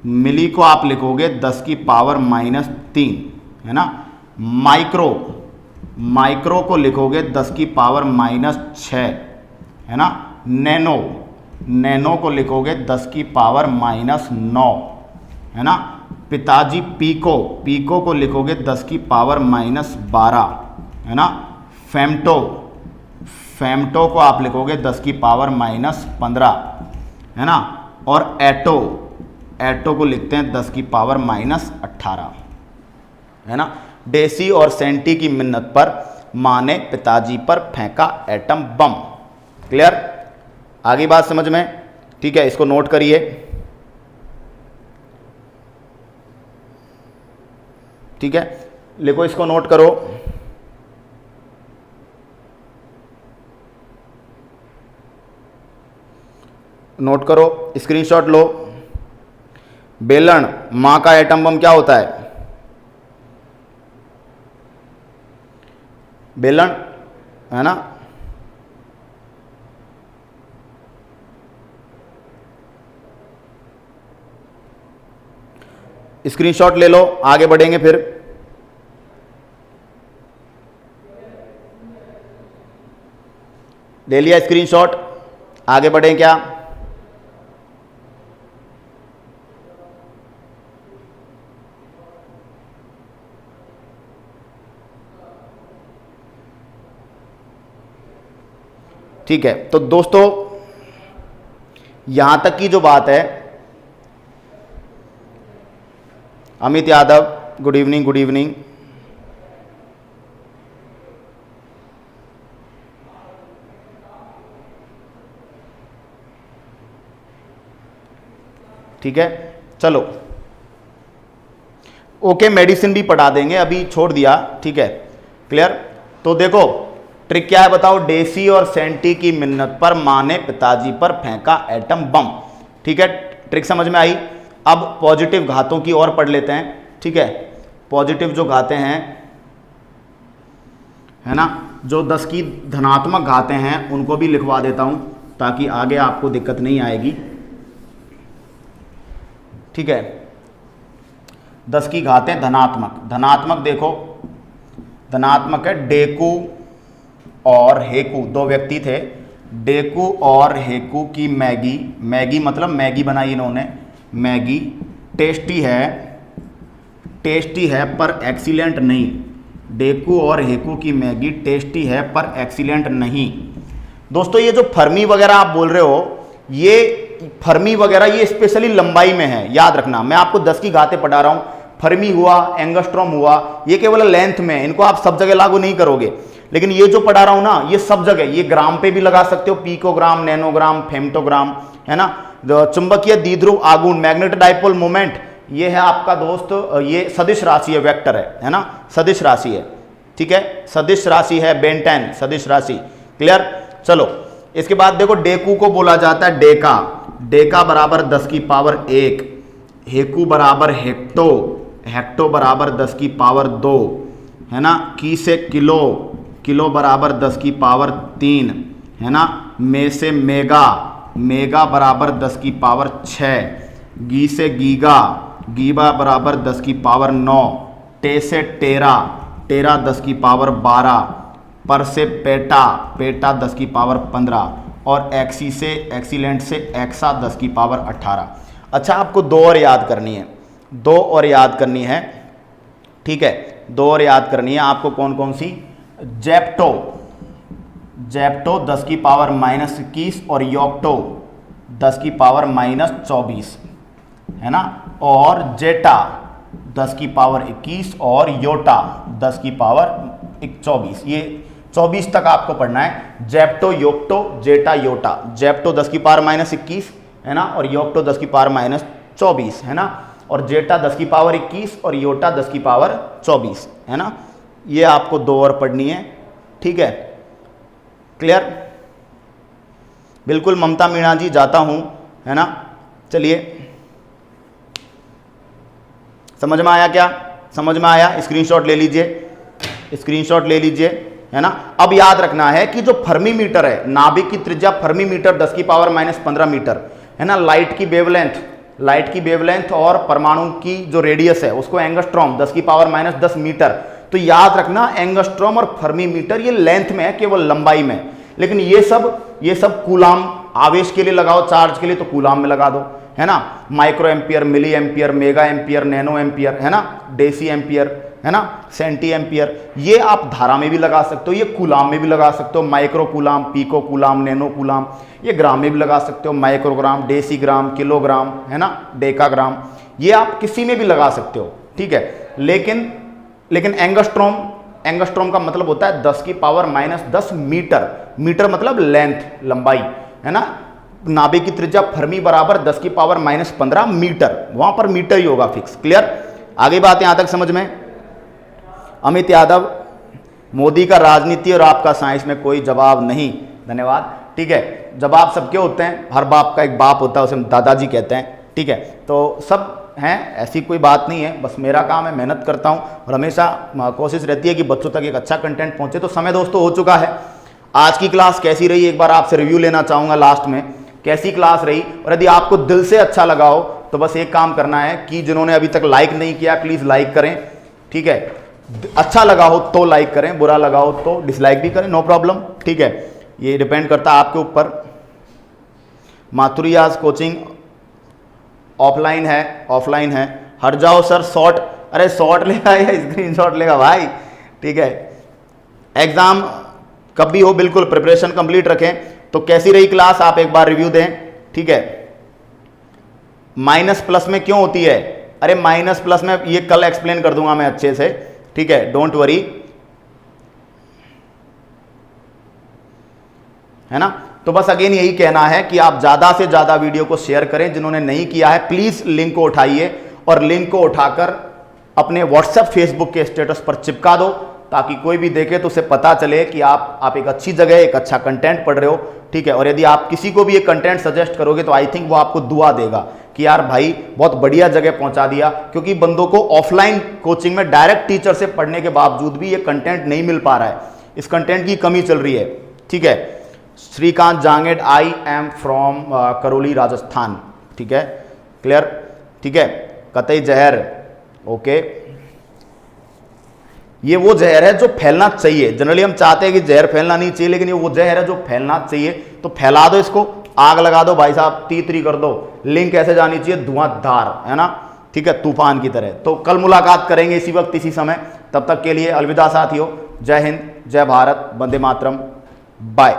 मिली को आप लिखोगे 10 की पावर -3, है ना। माइक्रो को लिखोगे 10 की पावर -6, है ना। नैनो को लिखोगे 10 की पावर -9, है ना। पिताजी पीको को लिखोगे 10 की पावर -12, है ना। फेमटो को आप लिखोगे 10 की पावर -15, है ना। और एटो को लिखते हैं 10 की पावर -18, है ना। डेसी और सेंटी की मिन्नत पर मां ने पिताजी पर फेंका एटम बम। क्लियर? आगे बात समझ में? ठीक है, इसको नोट करिए, ठीक है। लिखो, इसको नोट करो। नोट करो, स्क्रीनशॉट लो। बेलन, मां का एटम बम क्या होता है? बेलन, है ना। स्क्रीनशॉट ले लो, आगे बढ़ेंगे फिर। ले लिया स्क्रीनशॉट, आगे बढ़ें क्या? ठीक है, तो दोस्तों यहां तक की जो बात है, Amit Yadav, good evening, good evening. ठीक है, चलो ओके, मेडिसिन भी पढ़ा देंगे, अभी छोड़ दिया, ठीक है। क्लियर? तो देखो, ट्रिक क्या है बताओ? डेसी और सेंटी की मिन्नत पर मां ने पिताजी पर फेंका एटम बम। ठीक है, ट्रिक समझ में आई। अब पॉजिटिव घातों की ओर पढ़ लेते हैं। ठीक है, पॉजिटिव जो घातें हैं, है ना, जो 10 की धनात्मक घातें हैं उनको भी लिखवा देता हूं ताकि आगे आपको दिक्कत नहीं आएगी। ठीक है, 10 की घातें धनात्मक, धनात्मक देखो, धनात्मक है डेकू और हेकू, दो व्यक्ति थे, डेकू और हेकू की मैगी, मैगी मतलब मैगी बनाई इन्होंने, मैगी टेस्टी है पर एक्सीलेंट नहीं। डेकू और हेकू की मैगी टेस्टी है पर एक्सीलेंट नहीं। दोस्तों ये जो फर्मी वगैरह आप बोल रहे हो, ये फर्मी वगैरह ये स्पेशली लंबाई में है, याद रखना। मैं आपको 10 की घातें पढ़ा रहा हूं, फर्मी हुआ, एंगस्ट्रॉम हुआ, ये केवल लेंथ में, इनको आप सब जगह लागू नहीं करोगे। लेकिन ये जो पढ़ा रहा हूं ना, ये सब जगह, ये ग्राम पे भी लगा सकते हो, पिकोग्राम, नैनोग्राम, फेम्टोग्राम, है ना। चुंबकीय द्विध्रुव आघूर्ण, मैग्नेटिक डाइपोल मोमेंट, ये है आपका दोस्त, ये सदिश राशि है, वेक्टर है ना, सदिश राशि है। ठीक है, सदिश राशि है, बेंटेन सदिश राशि। क्लियर? चलो इसके बाद देखो, डेकू को बोला जाता है डेका, डेका बराबर 10 की पावर 1, हेकू बराबर हेक्टो, हेक्टो बराबर 10 की पावर 2, है ना। की से किलो, किलो बराबर 10 की पावर 3, है ना। मे से मेगा, मेगा बराबर 10 की पावर 6, गी से गीगा, गीबा बराबर 10 की पावर 9, टे से टेरा, टेरा 10 की पावर 12, पर से पेटा, पेटा 10 की पावर 15, और एक्सी से एक्सीलेंट से एक्सा 10 की पावर 18। अच्छा, आपको दो और याद करनी है, दो और याद करनी है। ठीक है, दो और याद करनी है आपको। कौन कौन सी? जेप्टो, जेप्टो 10 की पावर -21 और योक्टो 10 की पावर -24, है ना। और जेटा 10 की पावर 21 और योटा 10 की पावर 24, ये 24 तक आपको पढ़ना है। जेप्टो, योक्टो, जेटा, योटा। जेप्टो 10 की पावर -21, है ना, और योक्टो 10 की पावर -24, है ना, और जेटा 10 की पावर 21 और योटा 10 की पावर 24, है ना। ये आपको दो और पढ़नी है। ठीक है, क्लियर? बिल्कुल ममता मीणा जी, जाता हूं, है ना। चलिए, समझ में आया क्या? समझ में आया? स्क्रीनशॉट ले लीजिए, स्क्रीनशॉट ले लीजिए, है ना। अब याद रखना है कि जो फर्मी मीटर है, नाभिक की त्रिज्या फर्मी मीटर 10 की पावर -15 मीटर, है ना। लाइट की वेवलेंथ, लाइट की वेवलेंथ और परमाणु की जो रेडियस है उसको एंगस्ट्रॉम 10 की पावर -10 मीटर। तो याद रखना, एंगस्ट्रॉम और फर्मी मीटर ये लेंथ में है, केवल लंबाई में। लेकिन ये सब कूलाम, आवेश के लिए लगाओ, चार्ज के लिए तो कूलाम में लगा दो, है ना। Micro ampere, milli ampere, mega ampere, nano ampere, है ना, डेसी एम्पियर, है ना, सेंटी एम्पियर, ये आप धारा में भी लगा सकते हो, ये कूलाम में भी लगा सकते हो। Micro coulomb, pico coulomb, nano coulomb, ये ग्राम में भी लगा सकते हो। माइक्रोग्राम, डेसीग्राम, किलोग्राम, है ना, डेकाग्राम, ये आप किसी में भी लगा सकते हो। ठीक है, लेकिन एंगस्ट्रॉम, एंगस्ट्रॉम का मतलब होता है 10 की पावर -10 मीटर, मीटर मतलब लेंथ, लंबाई, है ना। नाभिक की त्रिज्या फर्मी बराबर 10 की पावर -15 मीटर, वहां पर मीटर ही होगा फिक्स। क्लियर? आगे बात यहां तक समझ में? अमित यादव, मोदी का राजनीति और आपका साइंस में कोई जवाब नहीं, धन्यवाद। ठीक है, जवाब सबके होते हैं, हर बाप का एक बाप होता है, उसे दादाजी कहते हैं। ठीक है, तो सब हैं, ऐसी कोई बात नहीं है, बस मेरा काम है, मेहनत करता हूं और हमेशा कोशिश रहती है कि बच्चों तक एक अच्छा कंटेंट पहुंचे। तो समय दोस्तों हो चुका है। आज की क्लास कैसी रही, एक बार आपसे रिव्यू लेना चाहूँगा लास्ट में, कैसी क्लास रही। और यदि आपको दिल से अच्छा लगा हो तो बस एक काम करना है कि जिन्होंने अभी तक लाइक नहीं किया, प्लीज़ लाइक करें। ठीक है, अच्छा लगा हो तो लाइक करें, बुरा लगा हो तो डिसलाइक भी करें, नो प्रॉब्लम। ठीक है, ये डिपेंड करता है आपके ऊपर। माथुरियाज कोचिंग ऑफलाइन है, ऑफलाइन है। हट जाओ सर, शॉर्ट, अरे शॉर्ट लेगा या स्क्रीनशॉट लेगा भाई? ठीक है, एग्जाम कब भी हो बिल्कुल प्रिपरेशन कंप्लीट रखें। तो कैसी रही क्लास आप एक बार रिव्यू दें। ठीक है, माइनस प्लस में क्यों होती है? अरे माइनस प्लस में ये कल एक्सप्लेन कर दूंगा मैं अच्छे से। ठीक है, डोंट वरी, है ना। तो बस अगेन यही कहना है कि आप ज्यादा से ज्यादा वीडियो को शेयर करें। जिन्होंने नहीं किया है प्लीज लिंक को उठाइए और लिंक को उठाकर अपने व्हाट्सएप, फेसबुक के स्टेटस पर चिपका दो ताकि कोई भी देखे तो उसे पता चले कि आप एक अच्छी जगह एक अच्छा कंटेंट पढ़ रहे हो, ठीक है। और यदि आप किसी को भी ये कंटेंट सजेस्ट करोगे तो आई थिंक वो आपको दुआ देगा कि यार भाई बहुत बढ़िया जगह पहुंचा दिया, क्योंकि बंदों को ऑफलाइन कोचिंग में डायरेक्ट टीचर से पढ़ने के बावजूद भी ये कंटेंट नहीं मिल पा रहा है, इस कंटेंट की कमी चल रही है, ठीक है। Shrikant Jangid, I am from Karauli Rajasthan, ठीक है, क्लियर, ठीक है। कतई जहर, ओके, ये वो जहर है जो फैलना चाहिए। जनरली हम चाहते हैं कि जहर फैलना नहीं चाहिए, लेकिन ये वो जहर है जो फैलना चाहिए, तो फैला दो इसको, आग लगा दो भाई साहब, तीतरी कर दो। लिंक ऐसे जानी चाहिए धुआंधार, है ना, ठीक है, तूफान की तरह। तो कल मुलाकात करेंगे इसी वक्त इसी समय, तब तक के लिए अलविदा साथियों, जय हिंद, जय भारत, वंदे मातरम, बाय।